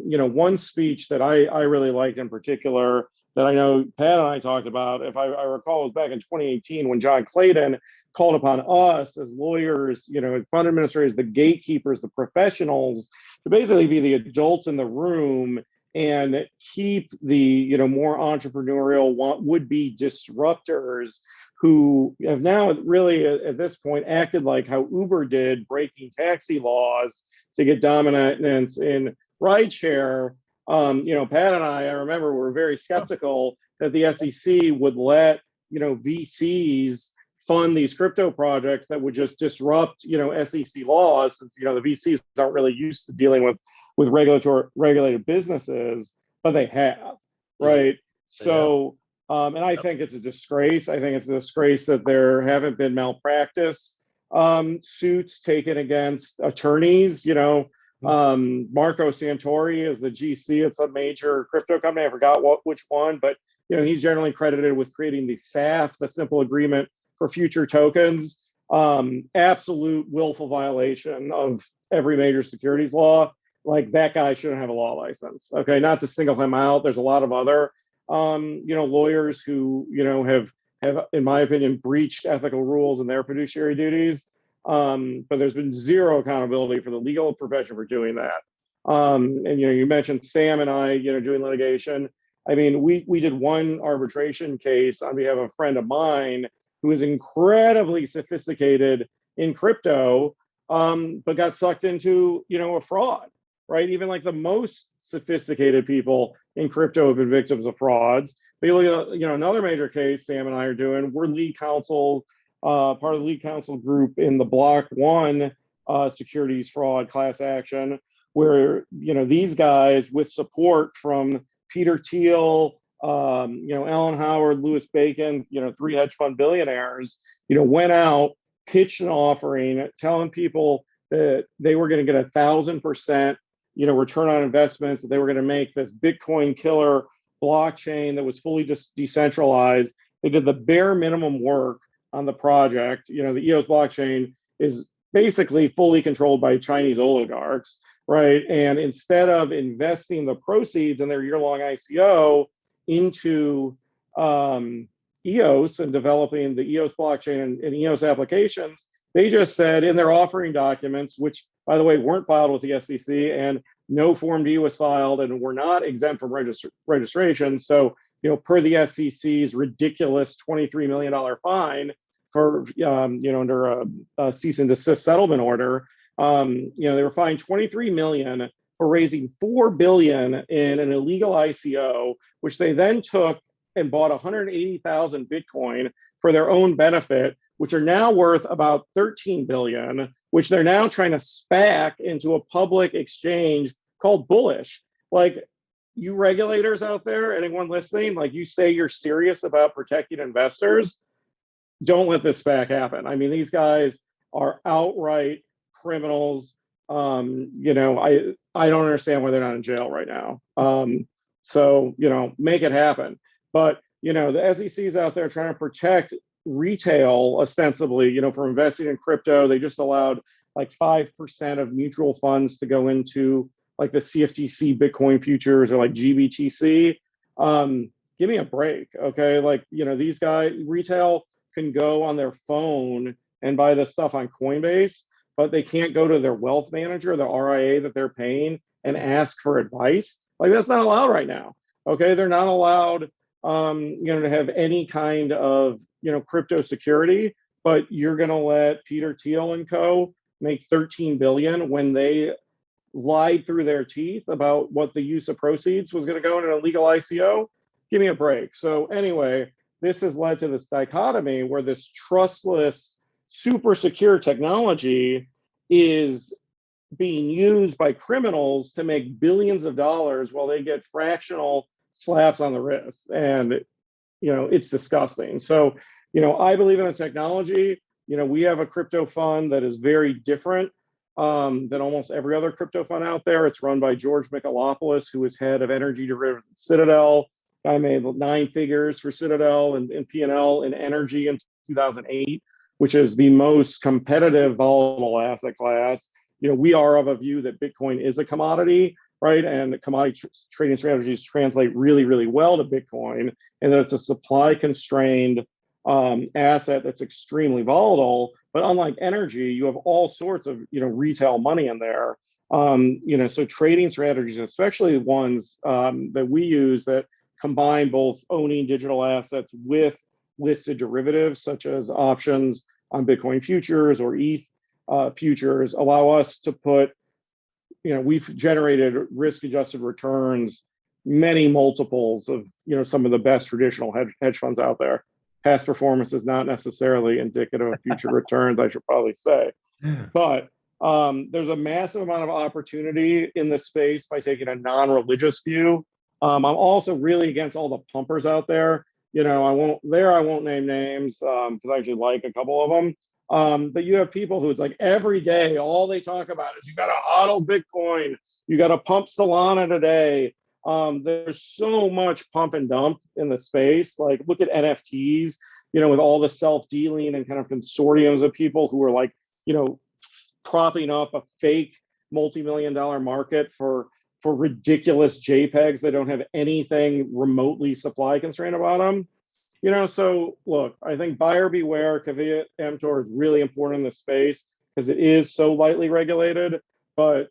you know, one speech that I really liked in particular that I know Pat and I talked about, if I recall, was back in 2018 when John Clayton called upon us as lawyers, you know, fund administrators, the gatekeepers, the professionals, to basically be the adults in the room and keep the, you know, more entrepreneurial would-be disruptors who have now really at this point acted like how Uber did, breaking taxi laws to get dominance in rideshare. You know, Pat and I remember were very skeptical that the SEC would let, you know, VCs fund these crypto projects that would just disrupt, you know, SEC laws, since, you know, the VCs aren't really used to dealing with regulated businesses, but they have, right? So And I think it's a disgrace. I think it's a disgrace that there haven't been malpractice suits taken against attorneys. Marco Santori is the GC at some major crypto company. I forgot which one, but he's generally credited with creating the SAF, the simple agreement for future tokens. Absolute willful violation of every major securities law. Like, that guy shouldn't have a law license. Okay, not to single him out. There's a lot of other lawyers who have, in my opinion, breached ethical rules and their fiduciary duties. But there's been zero accountability for the legal profession for doing that. And you mentioned Sam and I, doing litigation. I mean, we did one arbitration case on behalf of a friend of mine who is incredibly sophisticated in crypto, but got sucked into a fraud, right? Even like the most sophisticated people in crypto have been victims of frauds. But you look at another major case Sam and I are doing. We're lead counsel, part of the lead counsel group in the Block 1 securities fraud class action, where these guys, with support from Peter Thiel, Alan Howard, Louis Bacon, 3 hedge fund billionaires, went out, pitched an offering, telling people that they were going to get 1,000%, return on investments, that they were going to make this Bitcoin killer blockchain that was fully decentralized. They did the bare minimum work on the project. The EOS blockchain is basically fully controlled by Chinese oligarchs, right? And instead of investing the proceeds in their year-long ICO into EOS and developing the EOS blockchain and EOS applications, they just said in their offering documents, which, by the way, weren't filed with the SEC, and no Form D was filed, and were not exempt from registration. So, per the SEC's ridiculous $23 million fine for, under a cease and desist settlement order, they were fined $23 million for raising $4 billion in an illegal ICO, which they then took and bought 180,000 Bitcoin for their own benefit, which are now worth about 13 billion, which they're now trying to SPAC into a public exchange called Bullish. Like, you regulators out there, anyone listening, like, you say you're serious about protecting investors, don't let this SPAC happen. I mean, these guys are outright criminals. I don't understand why they're not in jail right now. So, make it happen. But, the SEC is out there trying to protect retail, ostensibly, for investing in crypto. They just allowed like 5% of mutual funds to go into like the CFTC Bitcoin futures, or like GBTC. Give me a break, okay? Like, these guys, retail can go on their phone and buy this stuff on Coinbase, but they can't go to their wealth manager, the RIA that they're paying, and ask for advice. Like, that's not allowed right now, okay? They're not allowed, to have any kind of, crypto security, but you're going to let Peter Thiel and co. make 13 billion when they lied through their teeth about what the use of proceeds was going to go in an illegal ICO. Give me a break. So anyway, this has led to this dichotomy where this trustless, super secure technology is being used by criminals to make billions of dollars while they get fractional slaps on the wrist. And, it's disgusting. So, I believe in the technology. We have a crypto fund that is very different than almost every other crypto fund out there. It's run by George Michalopoulos, who is head of energy derivatives at Citadel. I made 9 figures for Citadel and P&L in energy in 2008, which is the most competitive volatile asset class. We are of a view that Bitcoin is a commodity, right? And commodity trading strategies translate really, really well to Bitcoin, and that it's a supply constrained asset that's extremely volatile. But unlike energy, you have all sorts of retail money in there. So trading strategies, especially ones that we use that combine both owning digital assets with listed derivatives, such as options on Bitcoin futures or ETH futures, allow us to put, we've generated risk-adjusted returns, many multiples of, some of the best traditional hedge funds out there. Past performance is not necessarily indicative of future returns, I should probably say. But there's a massive amount of opportunity in this space by taking a non-religious view. I'm also really against all the pumpers out there I won't name names because I actually like a couple of them. But you have people who it's like every day, all they talk about is you got to hodl Bitcoin, you got to pump Solana today. There's so much pump and dump in the space. Like look at NFTs, with all the self-dealing and kind of consortiums of people who are like, propping up a fake multi-million-dollar market for ridiculous JPEGs that don't have anything remotely supply constraint about them. So look, I think buyer beware, caveat emptor is really important in this space because it is so lightly regulated. But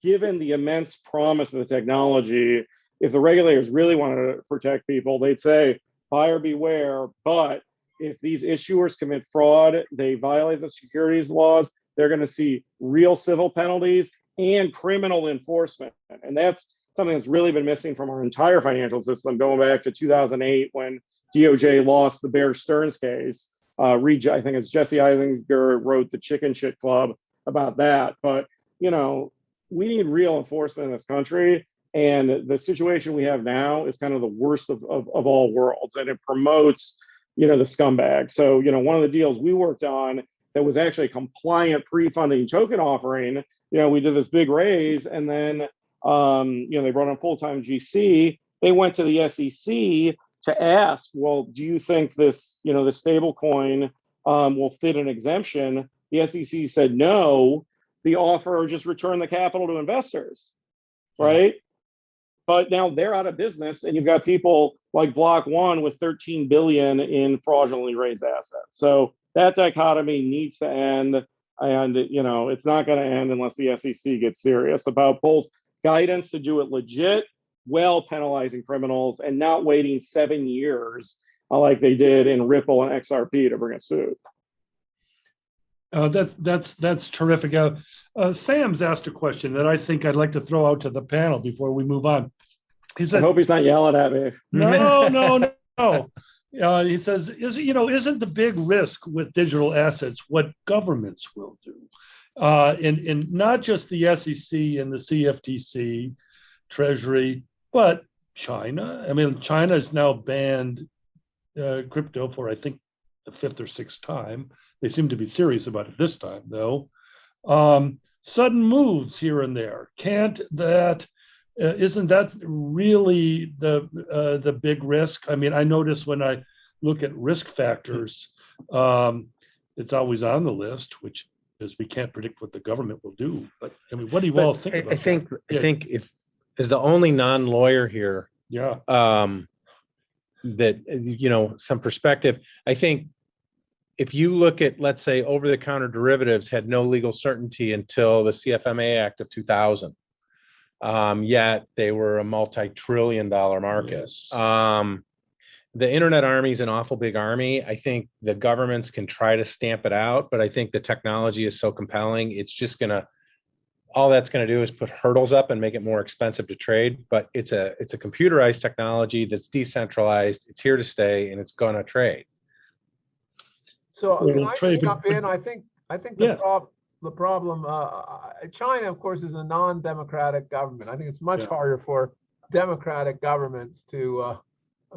given the immense promise of the technology, if the regulators really wanted to protect people, they'd say buyer beware. But if these issuers commit fraud, they violate the securities laws, they're going to see real civil penalties and criminal enforcement. And that's something that's really been missing from our entire financial system, going back to 2008 when DOJ lost the Bear Stearns case. I think it's Jesse Eisinger wrote the Chicken Shit Club about that. But, we need real enforcement in this country. And the situation we have now is kind of the worst of all worlds. And it promotes, the scumbags. So, one of the deals we worked on that was actually a compliant pre-funding token offering, we did this big raise and then, they brought on full-time GC. They went to the SEC to ask, well, do you think this, the stable coin will fit an exemption? The SEC said no. The offer just returned the capital to investors, right? But now they're out of business, and you've got people like Block One with 13 billion in fraudulently raised assets. So that dichotomy needs to end, and it's not going to end unless the SEC gets serious about both guidance to do it legit, well penalizing criminals, and not waiting 7 years like they did in Ripple and XRP to bring a suit. That's terrific. Sam's asked a question that I think I'd like to throw out to the panel before we move on. He said, I hope he's not yelling at me. No. He says, isn't the big risk with digital assets what governments will do? And not just the SEC and the CFTC, Treasury, but China. I mean, China has now banned crypto for, I think, the 5th or 6th time. They seem to be serious about it this time, though. Sudden moves here and there. Isn't that really the big risk? I mean, I notice when I look at risk factors, it's always on the list, which is we can't predict what the government will do. But I mean, what do you all think about that? I think if as the only non-lawyer here, that some perspective. I think if you look at, let's say, over-the-counter derivatives had no legal certainty until the CFMA Act of 2000. Yet they were a multi-trillion-dollar market. Yes. The internet army is an awful big army. I think the governments can try to stamp it out, but I think the technology is so compelling. It's just all that's gonna do is put hurdles up and make it more expensive to trade. But it's a computerized technology that's decentralized. It's here to stay, and it's gonna trade. So can I just jump in? I think the problem, China, of course, is a non-democratic government. I think it's much harder for democratic governments to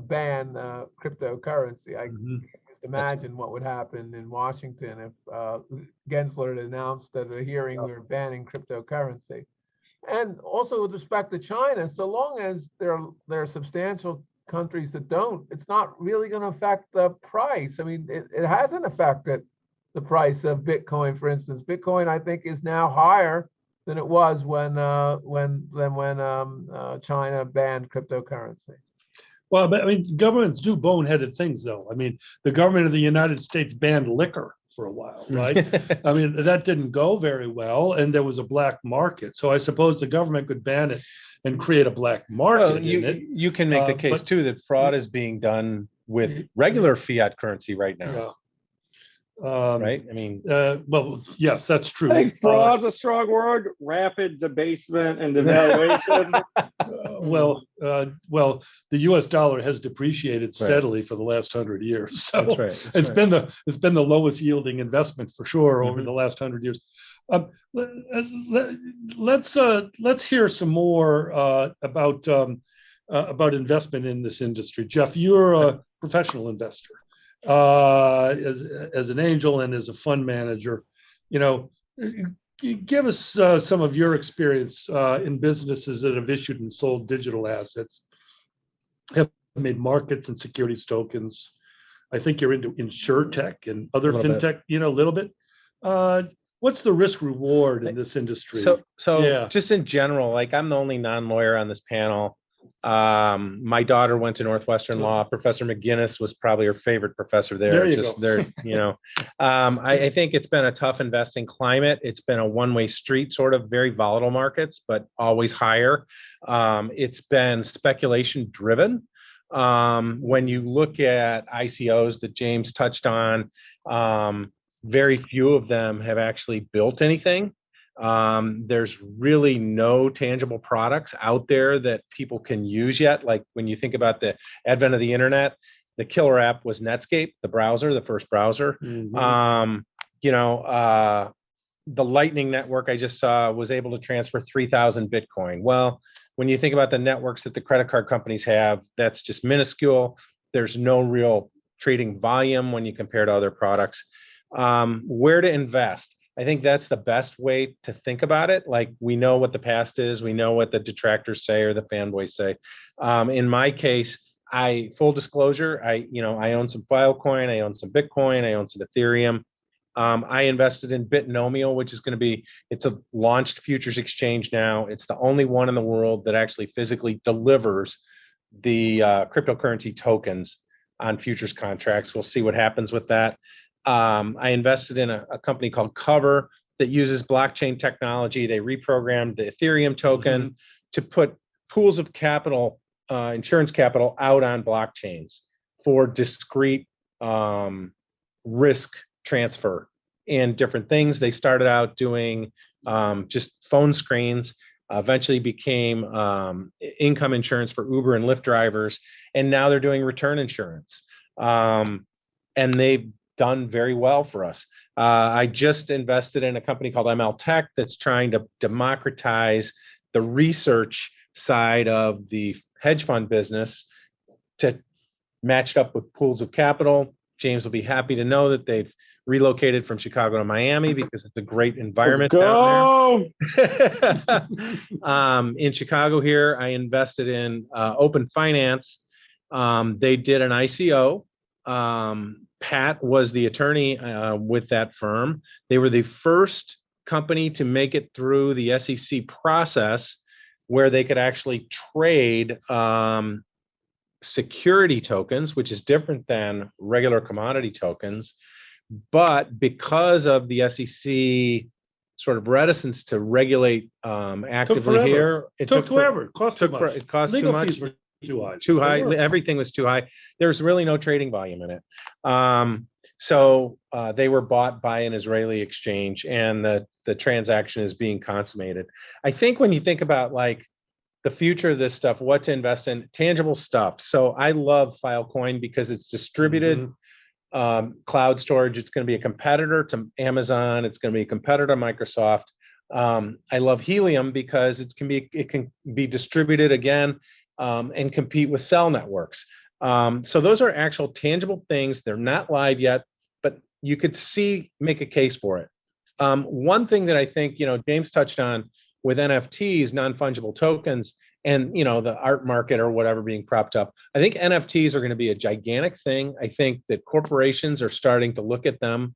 ban cryptocurrency. I can just imagine what would happen in Washington if Gensler had announced at a hearing we were banning cryptocurrency. And also with respect to China, so long as there are substantial countries that don't, it's not really going to affect the price. I mean, it hasn't affected the price of Bitcoin, for instance. Bitcoin, I think, is now higher than it was when China banned cryptocurrency. Well, but I mean, governments do boneheaded things, though. I mean, the government of the United States banned liquor for a while, right? I mean, that didn't go very well, and there was a black market. So I suppose the government could ban it and create a black market in it. You can make the case, too, that fraud is being done with regular fiat currency right now. Yeah. Right? I mean, well, yes, that's true. I think fraud's a strong word. Rapid debasement and devaluation. Well, the U.S. dollar has depreciated steadily for the last 100 years. So it's been the lowest yielding investment for sure over the last 100 years. Let's hear some more about about investment in this industry. Jeff, you're a professional investor as an angel and as a fund manager. You know, give us some of your experience in businesses that have issued and sold digital assets, have made markets and securities tokens. I think you're into insurtech and other fintech, you know, a little bit. What's the risk reward in this industry? So just in general, like I'm the only non-lawyer on this panel. My daughter went to Northwestern Law. Professor McGinnis was probably her favorite professor there. There you go. There, you know, I think it's been a tough investing climate. It's been a one-way street, sort of very volatile markets, but always higher. It's been speculation driven. When you look at ICOs that James touched on, very few of them have actually built anything. There's really no tangible products out there that people can use yet. Like when you think about the advent of the internet, the killer app was Netscape, the browser, the first browser. Mm-hmm. You know, the Lightning Network I just saw was able to transfer 3,000 Bitcoin. Well, when you think about the networks that the credit card companies have, that's just minuscule. There's no real trading volume when you compare to other products. Where to invest? I think that's the best way to think about it. Like we know what the past is, we know what the detractors say or the fanboys say. In my case, full disclosure, I own some Filecoin, I own some Bitcoin, I own some Ethereum. I invested in Bitnomial, which is going to be, it's a launched futures exchange now. It's the only one in the world that actually physically delivers the cryptocurrency tokens on futures contracts. We'll see what happens with that. I invested in a company called Cover that uses blockchain technology. They reprogrammed the Ethereum token to put pools of capital, insurance capital, out on blockchains for discrete risk transfer and different things. They started out doing just phone screens, eventually became income insurance for Uber and Lyft drivers, and now they're doing return insurance. And they've done very well for us. I just invested in a company called ML Tech that's trying to democratize the research side of the hedge fund business to match it up with pools of capital. James will be happy to know that they've relocated from Chicago to Miami because it's a great environment down there. In Chicago here, I invested in Open Finance. They did an ICO. Pat was the attorney with that firm. They were the first company to make it through the SEC process where they could actually trade security tokens, which is different than regular commodity tokens. But because of the SEC sort of reticence to regulate actively here, it took forever. It cost too much. It cost Legal too much. fees were too high. Too high. Everything was too high. There was really no trading volume in it. So they were bought by an Israeli exchange, and the transaction is being consummated. I think when you think about like the future of this stuff, what to invest in, tangible stuff. So I love Filecoin because it's distributed cloud storage. It's going to be a competitor to Amazon. It's going to be a competitor to Microsoft. I love Helium because it can be distributed again and compete with cell networks. So those are actual tangible things. They're not live yet, but you could make a case for it. One thing that I think, James touched on with NFTs, non-fungible tokens, and the art market or whatever being propped up, I think NFTs are going to be a gigantic thing. I think that corporations are starting to look at them,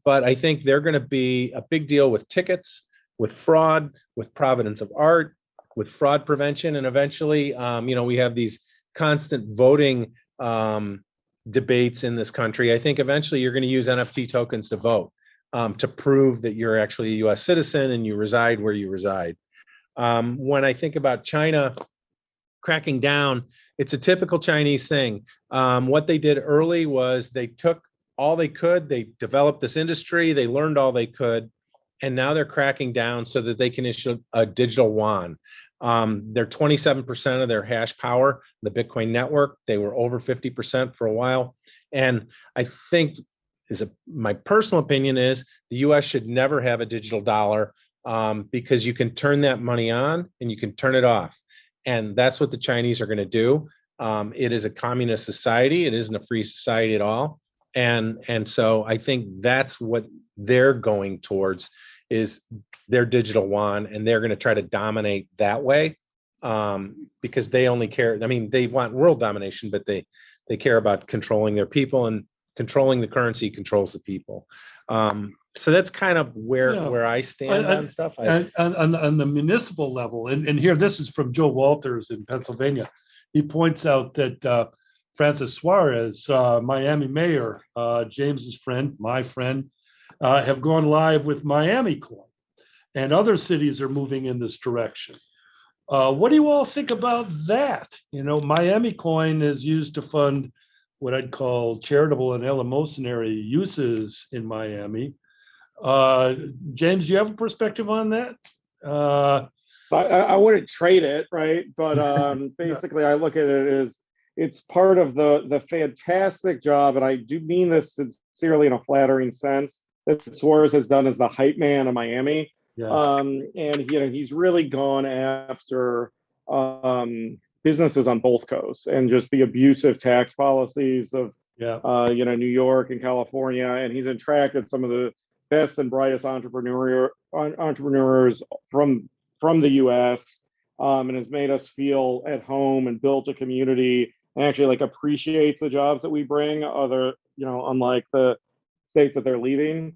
but I think they're going to be a big deal with tickets, with fraud, with provenance of art, with fraud prevention, and eventually, we have these constant voting debates in this country. I think eventually you're going to use NFT tokens to vote, to prove that you're actually a U.S. citizen and you reside where you reside. When I think about China cracking down, it's a typical Chinese thing. What they did early was they took all they could, they developed this industry, they learned all they could, and now they're cracking down so that they can issue a digital yuan. They're 27% of their hash power, the Bitcoin network. They were over 50% for a while. And I think, my personal opinion is, the US should never have a digital dollar because you can turn that money on and you can turn it off. And that's what the Chinese are going to do. It is a communist society. It isn't a free society at all. And so I think that's what they're going towards, is their digital yuan, and they're going to try to dominate that way, because they only care. I mean, they want world domination, but they care about controlling their people, and controlling the currency controls the people. So that's kind of where I stand on stuff. On the municipal level, and here, this is from Joe Walters in Pennsylvania. He points out that Francis Suarez, Miami mayor, James's friend, my friend, have gone live with Miami Coin, and other cities are moving in this direction. What do you all think about that? You know, Miami Coin is used to fund what I'd call charitable and eleemosynary uses in Miami. James, do you have a perspective on that? I wouldn't trade it, right? But basically, I look at it as it's part of the fantastic job, and I do mean this sincerely in a flattering sense, that Suarez has done as the hype man of Miami. Yeah. And he's really gone after businesses on both coasts, and just the abusive tax policies of New York and California, and he's attracted some of the best and brightest entrepreneurs from the U.S. And has made us feel at home, and built a community, and actually like appreciates the jobs that we bring, unlike the states that they're leaving.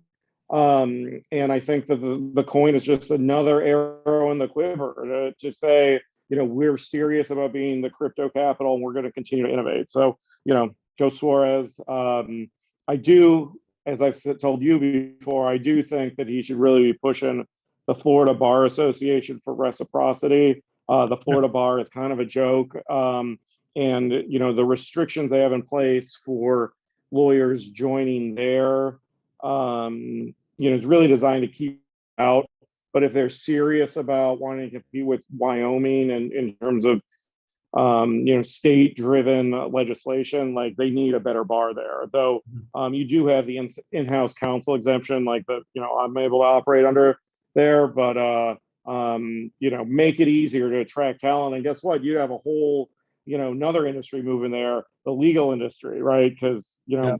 And I think that the coin is just another arrow in the quiver to say, we're serious about being the crypto capital, and we're going to continue to innovate. So, go Suarez. I do, as I've told you before, I do think that he should really be pushing the Florida Bar Association for reciprocity. The Florida Bar is kind of a joke. And, the restrictions they have in place for lawyers joining there, it's really designed to keep out. But if they're serious about wanting to compete with Wyoming, and in terms of state-driven legislation, like, they need a better bar there. Though you do have the in-house counsel exemption, like I'm able to operate under there, but make it easier to attract talent. And guess what? You have a whole another industry moving there, the legal industry, right? Because a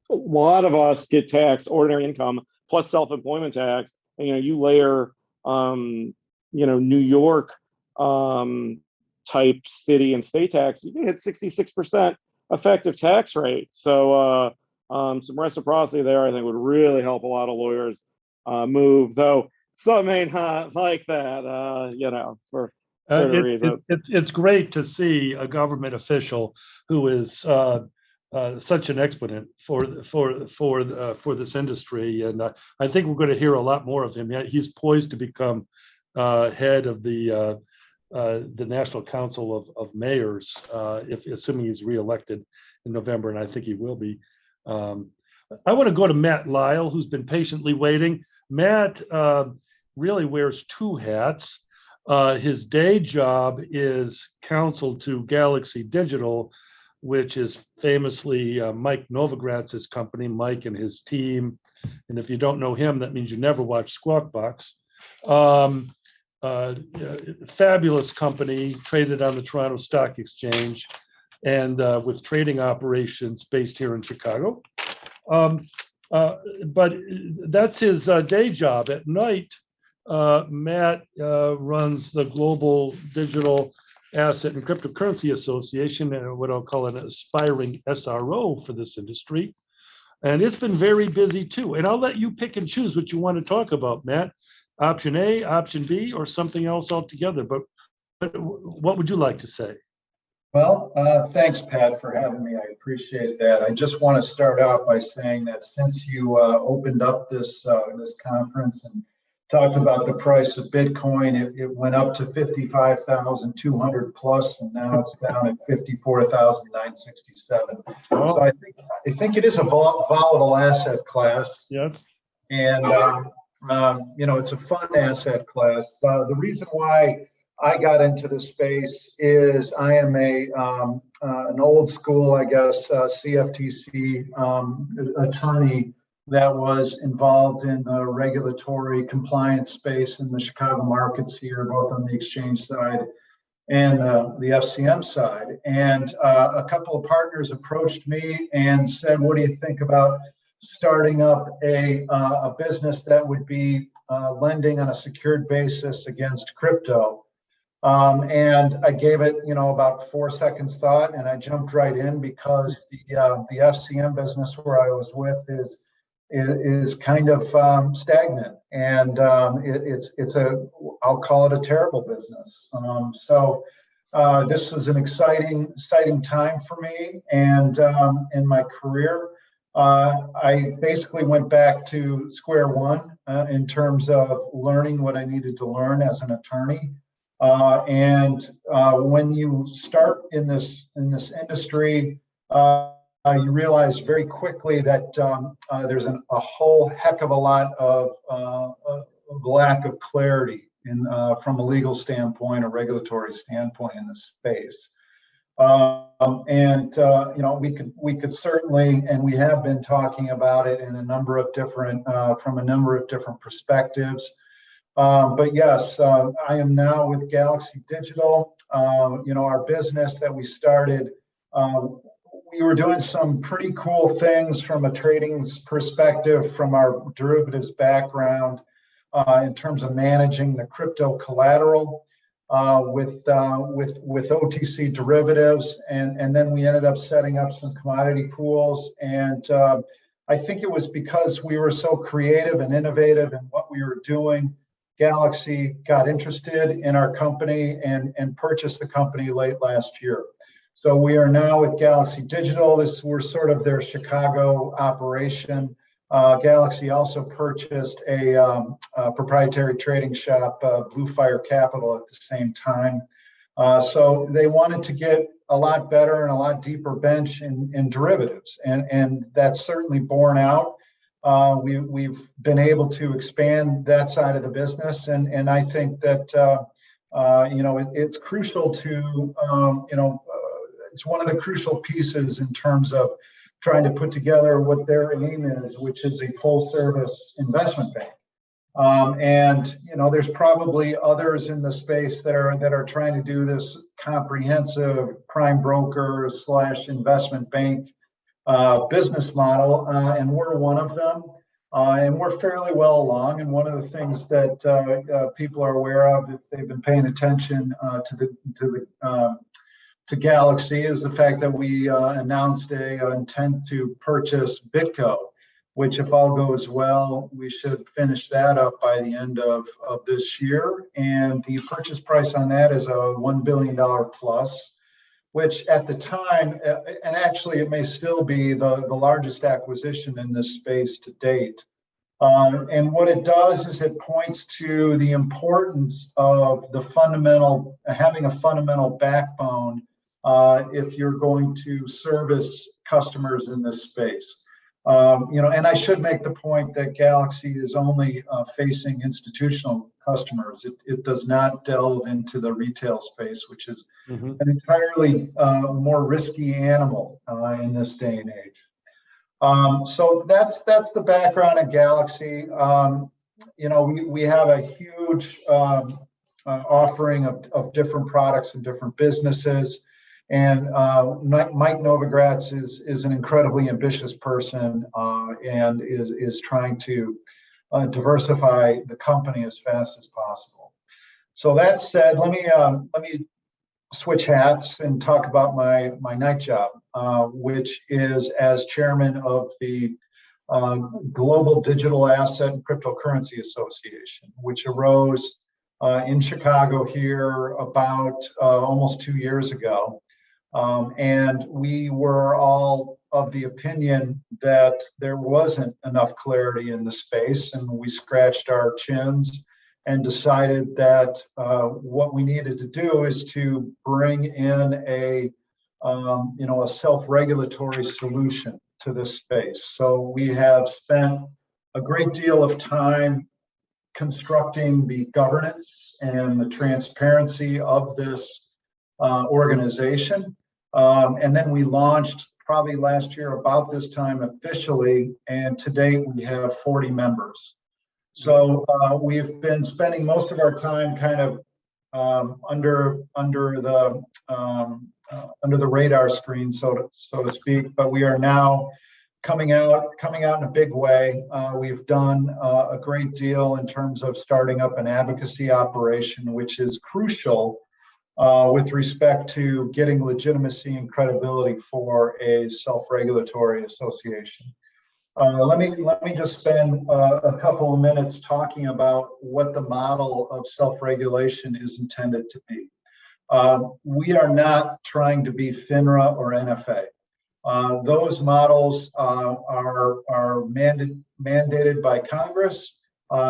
lot of us get taxed ordinary income plus self-employment tax, and you layer New York type city and state tax, you can hit 66% effective tax rate. So some reciprocity there, I think, would really help a lot of lawyers move, though some may not like that, for certain reasons. It's great to see a government official who is such an exponent for this industry, and I think we're going to hear a lot more of him. He's poised to become head of the National Council of Mayors, if assuming he's reelected in November, and I think he will be. I want to go to Matt Lisle, who's been patiently waiting. Matt really wears two hats. His day job is counsel to Galaxy Digital, which is famously Mike Novogratz's company, Mike and his team. And if you don't know him, that means you never watched Squawk Box. Fabulous company, traded on the Toronto Stock Exchange, and with trading operations based here in Chicago. But that's his day job. At night, Matt runs the Global Digital Asset and Cryptocurrency Association, and what I'll call an aspiring SRO for this industry. And it's been very busy too. And I'll let you pick and choose what you want to talk about, Matt. Option A, option B, or something else altogether. But what would you like to say? Well, thanks, Pat, for having me. I appreciate that. I just want to start out by saying that since you opened up this conference and talked about the price of Bitcoin, it went up to 55,200 plus, and now it's down at 54,967. Oh. So I think it is a volatile asset class. Yes. And it's a fun asset class. The reason why I got into the space is I am an old school, I guess, CFTC attorney that was involved in the regulatory compliance space in the Chicago markets here, both on the exchange side and the FCM side. And a couple of partners approached me and said, what do you think about starting up a business that would be lending on a secured basis against crypto? And I gave it, about 4 seconds thought, and I jumped right in because the FCM business where I was with is kind of stagnant, and I'll call it a terrible business. So this is an exciting time for me, and in my career. I basically went back to square one in terms of learning what I needed to learn as an attorney. And when you start in this industry, you realize very quickly that there's a whole heck of a lot of lack of clarity from a legal standpoint, a regulatory standpoint in this space. We could certainly, and we have been talking about it in a number of different, from a number of different perspectives. But yes, I am now with Galaxy Digital. Our business that we started, we were doing some pretty cool things from a trading perspective, from our derivatives background, in terms of managing the crypto collateral with OTC derivatives, and then we ended up setting up some commodity pools. And I think it was because we were so creative and innovative in what we were doing, Galaxy got interested in our company and purchased the company late last year. So we are now with Galaxy Digital. We're sort of their Chicago operation. Galaxy also purchased a proprietary trading shop, Blue Fire Capital, at the same time. So they wanted to get a lot better and a lot deeper bench in derivatives, and that's certainly borne out. We've been able to expand that side of the business, and I think that it's crucial to it's one of the crucial pieces in terms of trying to put together what their aim is, which is a full service investment bank. There's probably others in the space that are trying to do this comprehensive prime broker / investment bank business model, and we're one of them, and we're fairly well along. And one of the things that people are aware of, if they've been paying attention to Galaxy, is the fact that we announced an intent to purchase Bitco, which, if all goes well, we should finish that up by the end of this year. And the purchase price on that is a $1 billion plus, which at the time, and actually it may still be the largest acquisition in this space to date. And what it does is it points to the importance of having a fundamental backbone if you're going to service customers in this space. And I should make the point that Galaxy is only facing institutional customers. It does not delve into the retail space, which is an entirely more risky animal in this day and age. So that's the background of Galaxy. We have a huge offering of different products and different businesses. And Mike Novogratz is an incredibly ambitious person and is trying to diversify the company as fast as possible. So that said, let me switch hats and talk about my night job, which is as chairman of the Global Digital Asset and Cryptocurrency Association, which arose in Chicago here about almost 2 years ago. And we were all of the opinion that there wasn't enough clarity in the space, and we scratched our chins and decided that what we needed to do is to bring in a self-regulatory solution to this space. So we have spent a great deal of time constructing the governance and the transparency of this organization. And then we launched probably last year about this time officially, and to date we have 40 members. So we've been spending most of our time kind of the radar screen, so to speak. But we are now coming out in a big way. We've done a great deal in terms of starting up an advocacy operation, which is crucial with respect to getting legitimacy and credibility for a self-regulatory association. Let me just spend a couple of minutes talking about what the model of self-regulation is intended to be. We are not trying to be FINRA or NFA. Those models are mandated by Congress.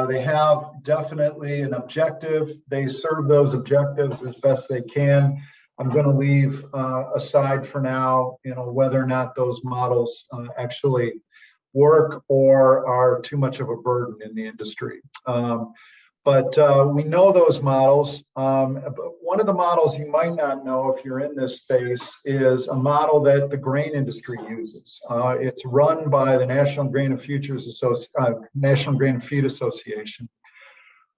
They have definitely an objective. They serve those objectives as best they can. I'm going to leave aside for now, whether or not those models actually work or are too much of a burden in the industry. But we know those models. One of the models you might not know if you're in this space is a model that the grain industry uses. It's run by the National Grain and Feed Association.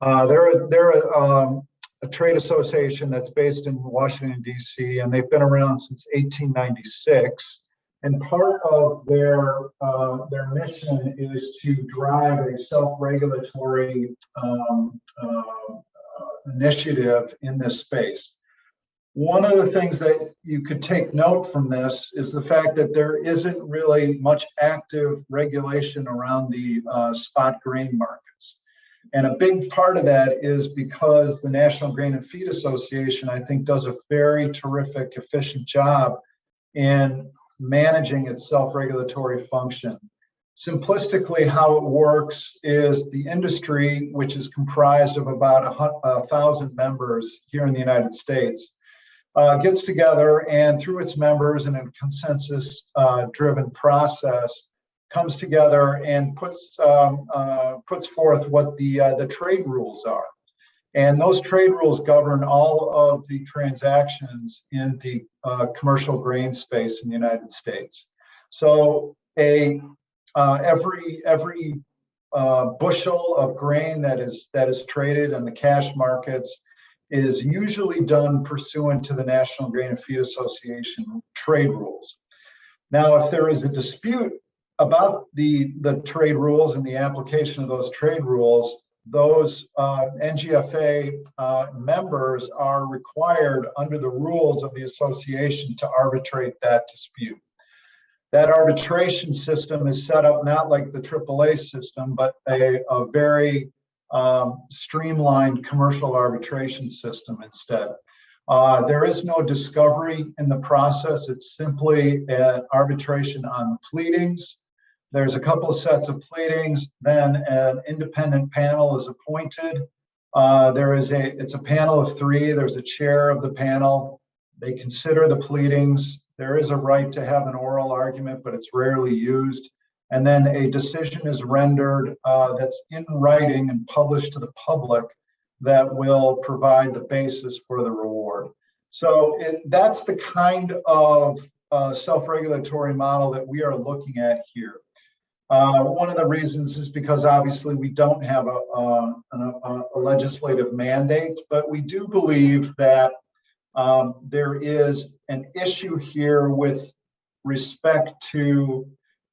They're a trade association that's based in Washington, D.C., and they've been around since 1896. And part of their mission is to drive a self-regulatory initiative in this space. One of the things that you could take note from this is the fact that there isn't really much active regulation around the spot grain markets. And a big part of that is because the National Grain and Feed Association, I think, does a very terrific, efficient job in managing its self-regulatory function. Simplistically, how it works is the industry, which is comprised of about 1,000 members here in the United States, gets together and through its members in a consensus-driven process, comes together and puts forth what the trade rules are. And those trade rules govern all of the transactions in the commercial grain space in the United States. So every bushel of grain that is traded in the cash markets is usually done pursuant to the National Grain and Feed Association trade rules. Now, if there is a dispute about the trade rules and the application of those trade rules, those NGFA members are required under the rules of the association to arbitrate that dispute. That arbitration system is set up not like the AAA system, but a very streamlined commercial arbitration system instead. There is no discovery in the process. It's simply an arbitration on pleadings. There's a couple of sets of pleadings, then an independent panel is appointed. It's a panel of three. There's a chair of the panel. They consider the pleadings. There is a right to have an oral argument, but it's rarely used. And then a decision is rendered that's in writing and published to the public that will provide the basis for the reward. So that's the kind of self-regulatory model that we are looking at here. One of the reasons is because obviously we don't have a legislative mandate, but we do believe that there is an issue here with respect to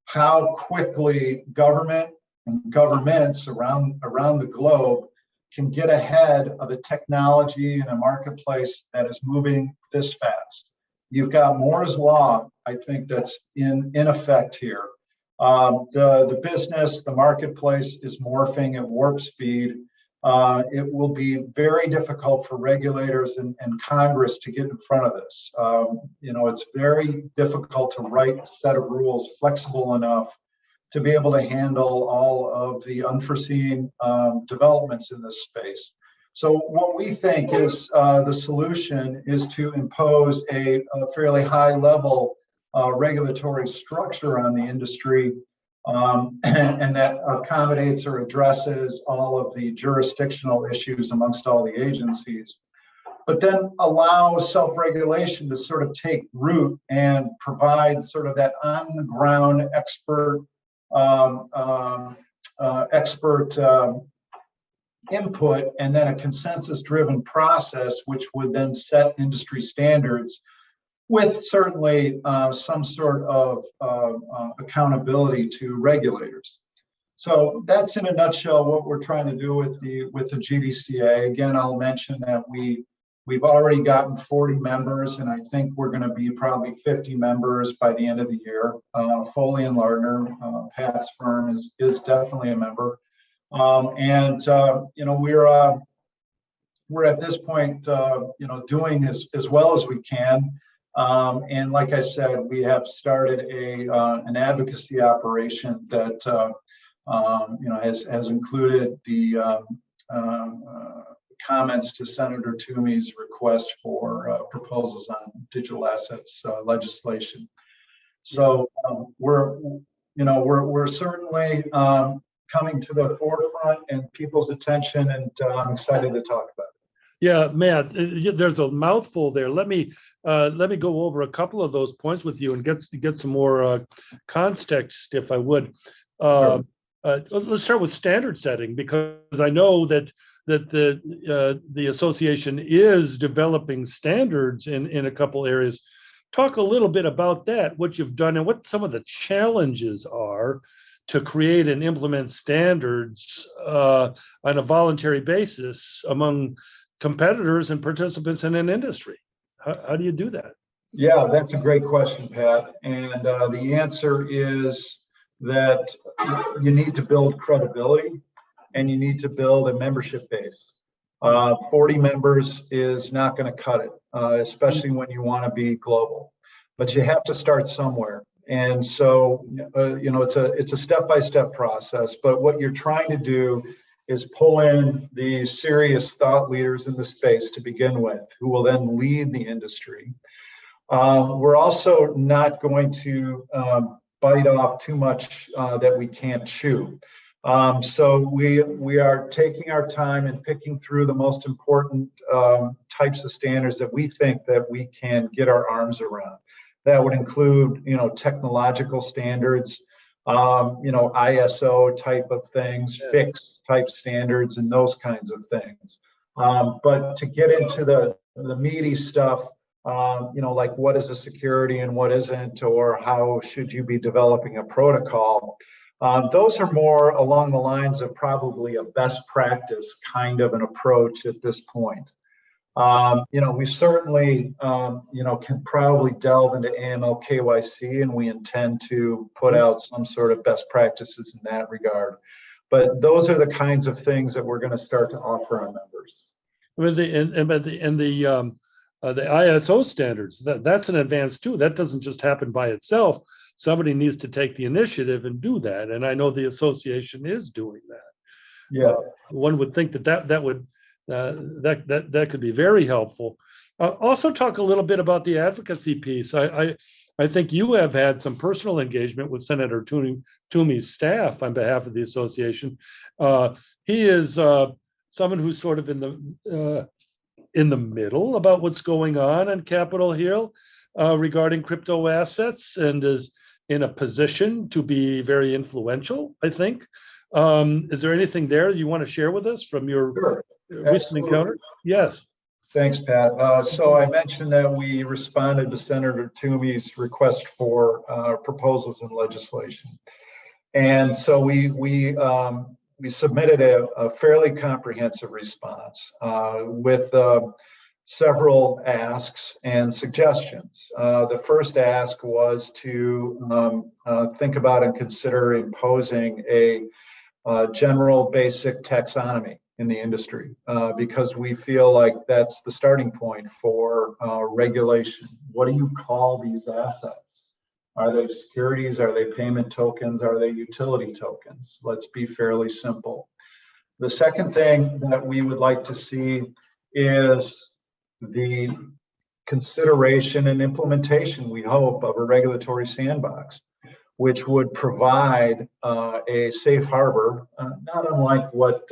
how quickly government and governments around the globe can get ahead of a technology and a marketplace that is moving this fast. You've got Moore's Law, I think, that's in effect here. The business, the marketplace is morphing at warp speed. It will be very difficult for regulators and Congress to get in front of this. It's very difficult to write a set of rules flexible enough to be able to handle all of the unforeseen developments in this space. So what we think is the solution is to impose a fairly high level regulatory structure on the industry, and that accommodates or addresses all of the jurisdictional issues amongst all the agencies, but then allow self-regulation to sort of take root and provide sort of that on-the-ground expert input and then a consensus-driven process, which would then set industry standards with certainly some sort of accountability to regulators. So that's in a nutshell what we're trying to do with the GDCA. Again, I'll mention that we've already gotten 40 members, and I think we're going to be probably 50 members by the end of the year. Foley and Lardner, Pat's firm, is definitely a member, and you know, we're at this point, you know, doing as well as we can. And like I said, we have started an advocacy operation that you know, has included the comments to Senator Toomey's request for proposals on digital assets legislation. So we're certainly coming to the forefront and people's attention, and I'm excited to talk about it. Yeah, Matt, there's a mouthful there. Let me go over a couple of those points with you and get some more context, if I would. Sure. Let's start with standard setting, because I know that the association is developing standards in a couple areas. Talk a little bit about that, what you've done, and what some of the challenges are to create and implement standards on a voluntary basis among competitors and participants in an industry. How do you do that? Yeah, that's a great question, Pat. And the answer is that you need to build credibility and you need to build a membership base. 40 members is not going to cut it, especially when you want to be global. But you have to start somewhere. And so, you know, it's a step-by-step process. But what you're trying to do is pull in the serious thought leaders in the space to begin with, who will then lead the industry. We're also not going to bite off too much that we can't chew. So we are taking our time and picking through the most important types of standards that we think that we can get our arms around. That would include, you know, technological standards, you know, ISO type of things, fixed type standards, and those kinds of things. But to get into the meaty stuff, you know, like what is a security and what isn't, or how should you be developing a protocol, those are more along the lines of probably a best practice kind of an approach at this point. You know, we certainly, you know, can probably delve into AML KYC, and we intend to put out some sort of best practices in that regard. But those are the kinds of things that we're going to start to offer our members. With the ISO standards, that's an advance too. That doesn't just happen by itself. Somebody needs to take the initiative and do that. And I know the association is doing that. Yeah. One would think that would that could be very helpful. Also talk a little bit about the advocacy piece. I think you have had some personal engagement with Senator Toomey's staff on behalf of the association. He is someone who's sort of in the middle about what's going on Capitol Hill regarding crypto assets, and is in a position to be very influential, I think. Is there anything there you want to share with us from your recent encounter? Yes. Thanks, Pat. So I mentioned that we responded to Senator Toomey's request for proposals in legislation. And so we submitted a fairly comprehensive response with several asks and suggestions. The first ask was to think about and consider imposing a general basic taxonomy in the industry, because we feel like that's the starting point for regulation. What do you call these assets? Are they securities? Are they payment tokens? Are they utility tokens? Let's be fairly simple. The second thing that we would like to see is the consideration and implementation, we hope, of a regulatory sandbox, which would provide a safe harbor, not unlike what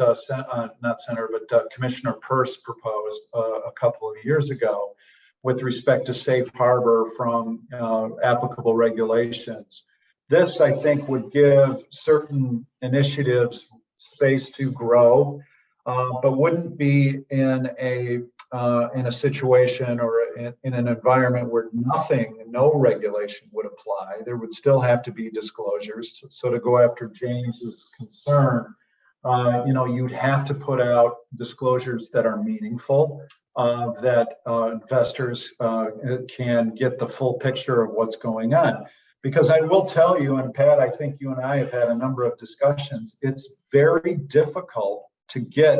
Commissioner Peirce proposed a couple of years ago with respect to safe harbor from applicable regulations. This, I think, would give certain initiatives space to grow. but wouldn't be in a situation or in an environment where no regulation would apply. There would still have to be disclosures. So to go after James's concern, you'd have to put out disclosures that are meaningful, that investors can get the full picture of what's going on. Because I will tell you, and Pat, I think you and I have had a number of discussions, it's very difficult to get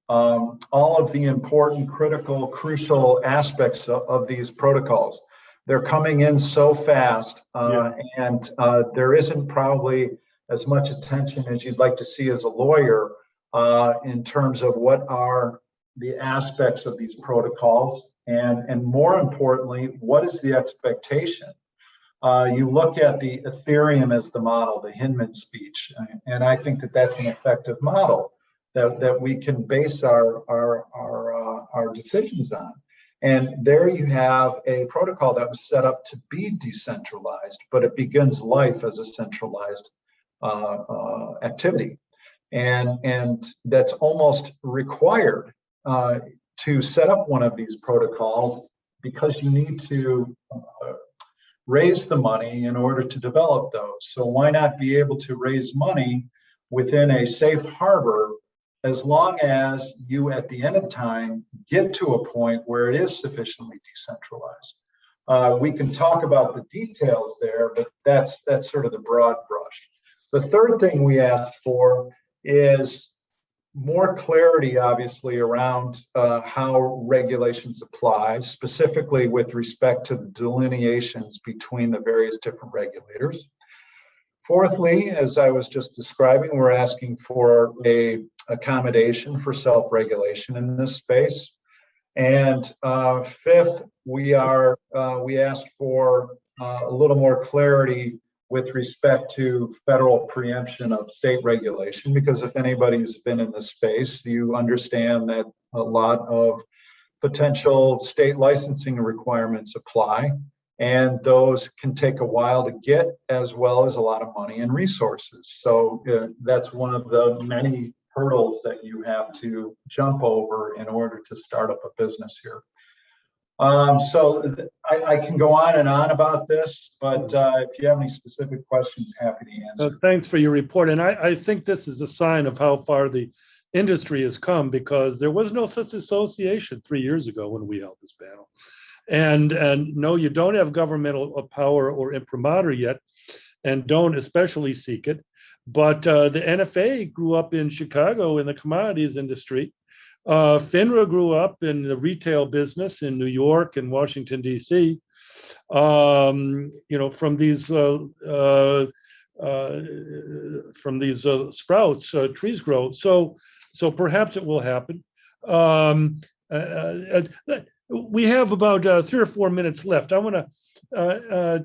all of the important, critical, crucial aspects of these protocols. They're coming in so fast, and there isn't probably as much attention as you'd like to see as a lawyer in terms of what are the aspects of these protocols, and more importantly, what is the expectation? You look at the Ethereum as the model, the Hinman speech, and I think that that's an effective model that we can base our decisions on. And there you have a protocol that was set up to be decentralized, but it begins life as a centralized activity. And that's almost required to set up one of these protocols, because you need to raise the money in order to develop those. So why not be able to raise money within a safe harbor, as long as you, at the end of time, get to a point where it is sufficiently decentralized? We can talk about the details there, but that's sort of the broad brush. The third thing we asked for is more clarity, obviously, around how regulations apply, specifically with respect to the delineations between the various different regulators. Fourthly, as I was just describing, we're asking for a accommodation for self-regulation in this space. And fifth, we asked for a little more clarity with respect to federal preemption of state regulation, because if anybody's been in this space, you understand that a lot of potential state licensing requirements apply, and those can take a while to get, as well as a lot of money and resources. So that's one of the many hurdles that you have to jump over in order to start up a business here. So I can go on and on about this, but if you have any specific questions, happy to answer. Thanks for your report. And I think this is a sign of how far the industry has come, because there was no such association 3 years ago when we held this panel. And no, you don't have governmental power or imprimatur yet, and don't especially seek it. But the NFA grew up in Chicago in the commodities industry. FINRA grew up in the retail business in New York and Washington, D.C. From these sprouts, trees grow. So perhaps it will happen. We have about 3 or 4 minutes left. I want to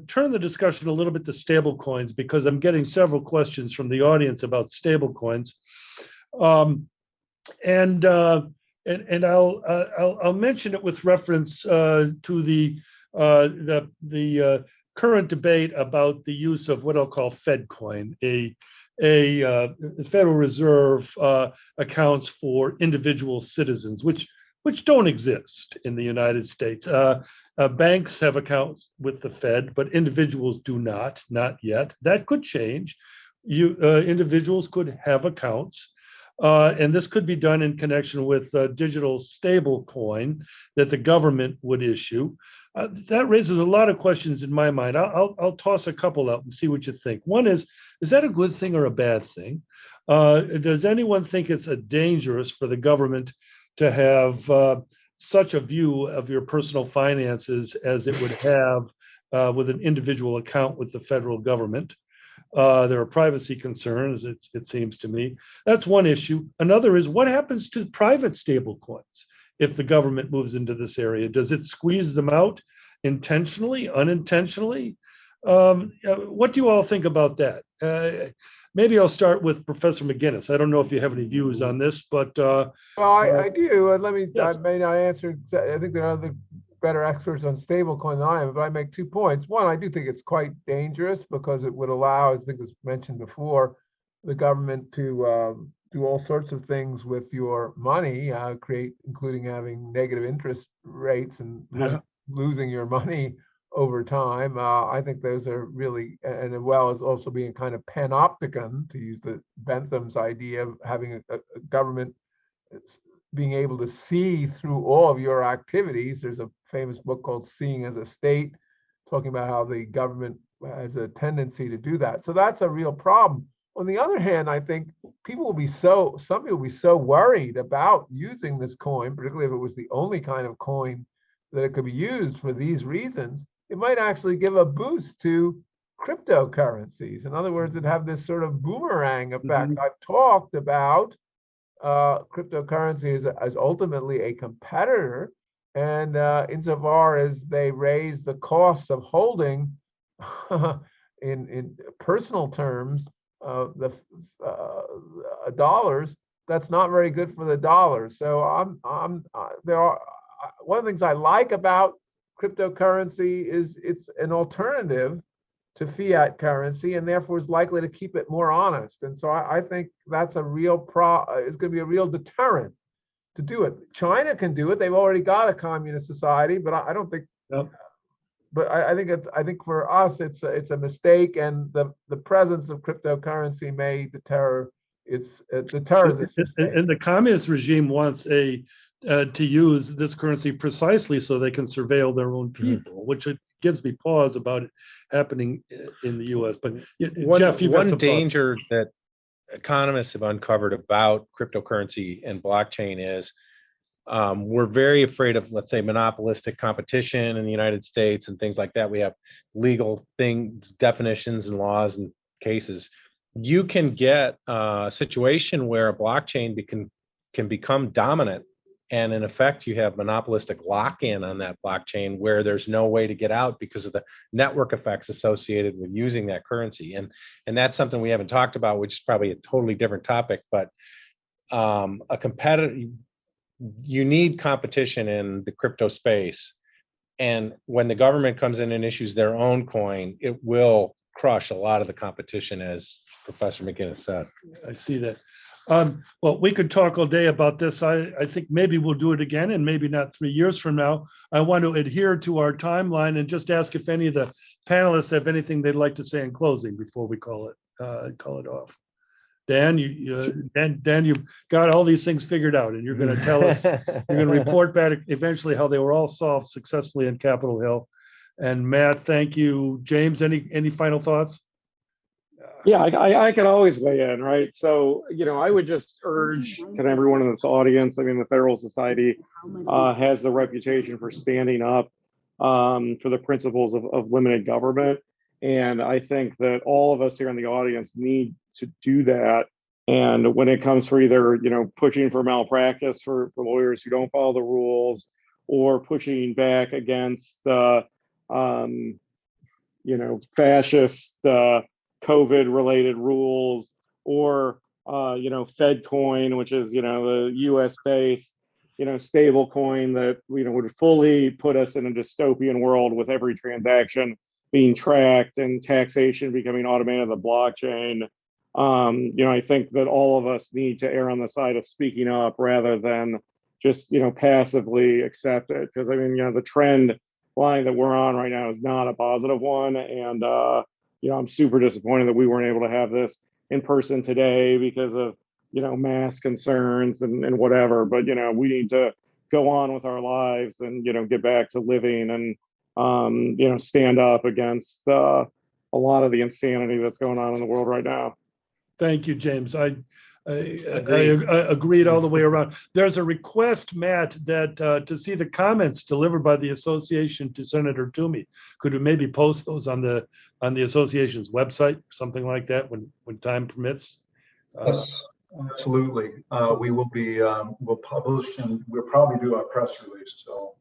turn the discussion a little bit to stable coins, because I'm getting several questions from the audience about stable coins. And I'll mention it with reference to the current debate about the use of what I'll call Fed coin, a Federal Reserve accounts for individual citizens, which don't exist in the United States. Banks have accounts with the Fed, but individuals do not yet. That could change. Individuals could have accounts. And this could be done in connection with a digital stable coin that the government would issue. That raises a lot of questions in my mind. I'll toss a couple out and see what you think. One is that a good thing or a bad thing? Does anyone think it's dangerous for the government to have such a view of your personal finances as it would have with an individual account with the federal government? There are privacy concerns, it seems to me. That's one issue. Another is, what happens to private stable coins if the government moves into this area? Does it squeeze them out intentionally, unintentionally? What do you all think about that? Maybe I'll start with Professor McGinnis. I don't know if you have any views on this, but well, I do. Yes. I may not answer. I think there are other better experts on stablecoin than I am, but I make 2 points. One, I do think it's quite dangerous, because it would allow, as I think was mentioned before, the government to do all sorts of things with your money, including having negative interest rates and losing your money over time. I think those are really, and as well as also being kind of panopticon, to use the Bentham's idea of having a government being able to see through all of your activities. There's a famous book called Seeing as a State, talking about how the government has a tendency to do that. So that's a real problem. On the other hand, I think some people will be so worried about using this coin, particularly if it was the only kind of coin that it could be used for these reasons, it might actually give a boost to cryptocurrencies. In other words, it'd have this sort of boomerang effect. I've talked about cryptocurrency as ultimately a competitor, and insofar as they raise the cost of holding in personal terms the dollars, that's not very good for the dollar. So one of the things I like about cryptocurrency is it's an alternative to fiat currency, and therefore is likely to keep it more honest. And so I think that's a real it's going to be a real deterrent to do it. China can do it; they've already got a communist society, but I don't think. Yep. But I think for us it's a mistake, and the presence of cryptocurrency may deter this mistake. And the communist regime wants to use this currency precisely so they can surveil their own people, which it gives me pause about it happening in the U.S. But Jeff, you've got some danger that economists have uncovered about cryptocurrency and blockchain is we're very afraid of, let's say, monopolistic competition in the United States and things like that. We have legal things, definitions and laws and cases. You can get a situation where a blockchain can become dominant, and in effect you have monopolistic lock-in on that blockchain where there's no way to get out because of the network effects associated with using that currency. And that's something we haven't talked about, which is probably a totally different topic, but a competitor, you need competition in the crypto space. And when the government comes in and issues their own coin, it will crush a lot of the competition, as Professor McGinnis said. I see that. Well, we could talk all day about this. I think maybe we'll do it again, and maybe not 3 years from now. I want to adhere to our timeline and just ask if any of the panelists have anything they'd like to say in closing before we call it off. Dan, you've got all these things figured out, and you're going to tell us, you're going to report back eventually how they were all solved successfully in Capitol Hill. And Matt, thank you. James, any final thoughts? Yeah, I can always weigh in, right? So, I would just urge kind of everyone in this audience. I mean, the Federalist Society has the reputation for standing up for the principles of limited government. And I think that all of us here in the audience need to do that. And when it comes for either, pushing for malpractice for lawyers who don't follow the rules, or pushing back against, fascist COVID-related rules, or FedCoin, which is the U.S.-based stable coin that would fully put us in a dystopian world with every transaction being tracked and taxation becoming automated on the blockchain. I think that all of us need to err on the side of speaking up rather than just passively accept it, because I mean the trend line that we're on right now is not a positive one, and I'm super disappointed that we weren't able to have this in person today because of, mass concerns and whatever. But, we need to go on with our lives and, get back to living and, stand up against a lot of the insanity that's going on in the world right now. Thank you, James. I agreed all the way around. There's a request, Matt, that to see the comments delivered by the association to Senator Toomey. Could we maybe post those on the association's website, something like that, when time permits? Yes, absolutely. We will be. We'll publish, and we'll probably do a press release. So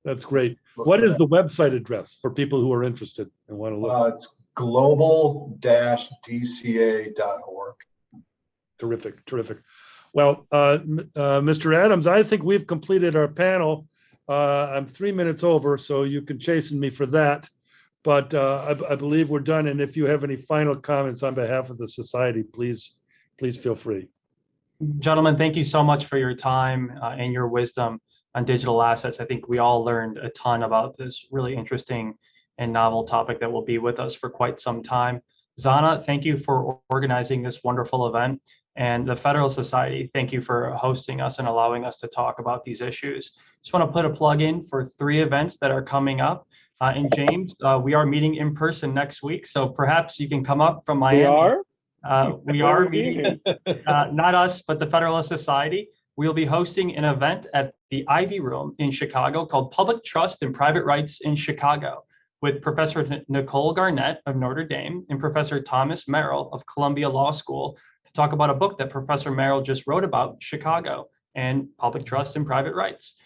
that's great. What is the website address for people who are interested and want to look? It's global-dca.org. Terrific. Well, Mr. Adams, I think we've completed our panel. I'm 3 minutes over, so you can chasten me for that. But I believe we're done. And if you have any final comments on behalf of the society, please feel free. Gentlemen, thank you so much for your time and your wisdom on digital assets. I think we all learned a ton about this really interesting and novel topic that will be with us for quite some time. Zana, thank you for organizing this wonderful event. And the Federalist Society, thank you for hosting us and allowing us to talk about these issues. Just want to put a plug in for 3 events that are coming up. And James, we are meeting in person next week, so perhaps you can come up from Miami. We are meeting, not us, but the Federalist Society. We'll be hosting an event at the Ivy Room in Chicago called Public Trust and Private Rights in Chicago, with Professor Nicole Garnett of Notre Dame and Professor Thomas Merrill of Columbia Law School to talk about a book that Professor Merrill just wrote about Chicago and public trust and private rights.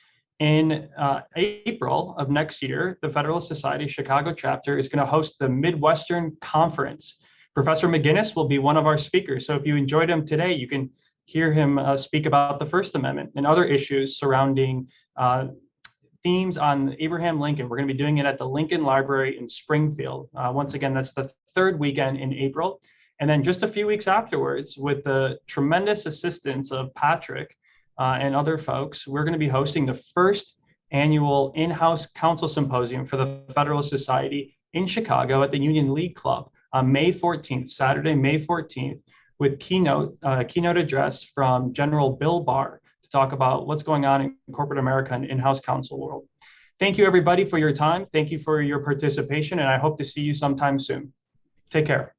In April of next year, the Federalist Society Chicago chapter is going to host the Midwestern Conference. Professor McGinnis will be one of our speakers. So if you enjoyed him today, you can hear him speak about the First Amendment and other issues surrounding themes on Abraham Lincoln. We're going to be doing it at the Lincoln Library in Springfield. Once again, that's the 3rd weekend in April. And then just a few weeks afterwards, with the tremendous assistance of Patrick and other folks, we're going to be hosting the first annual in-house council symposium for the Federalist Society in Chicago at the Union League Club on May 14th, Saturday, May 14th, with keynote address from General Bill Barr to talk about what's going on in corporate America and in-house counsel world. Thank you, everybody, for your time. Thank you for your participation, and I hope to see you sometime soon. Take care.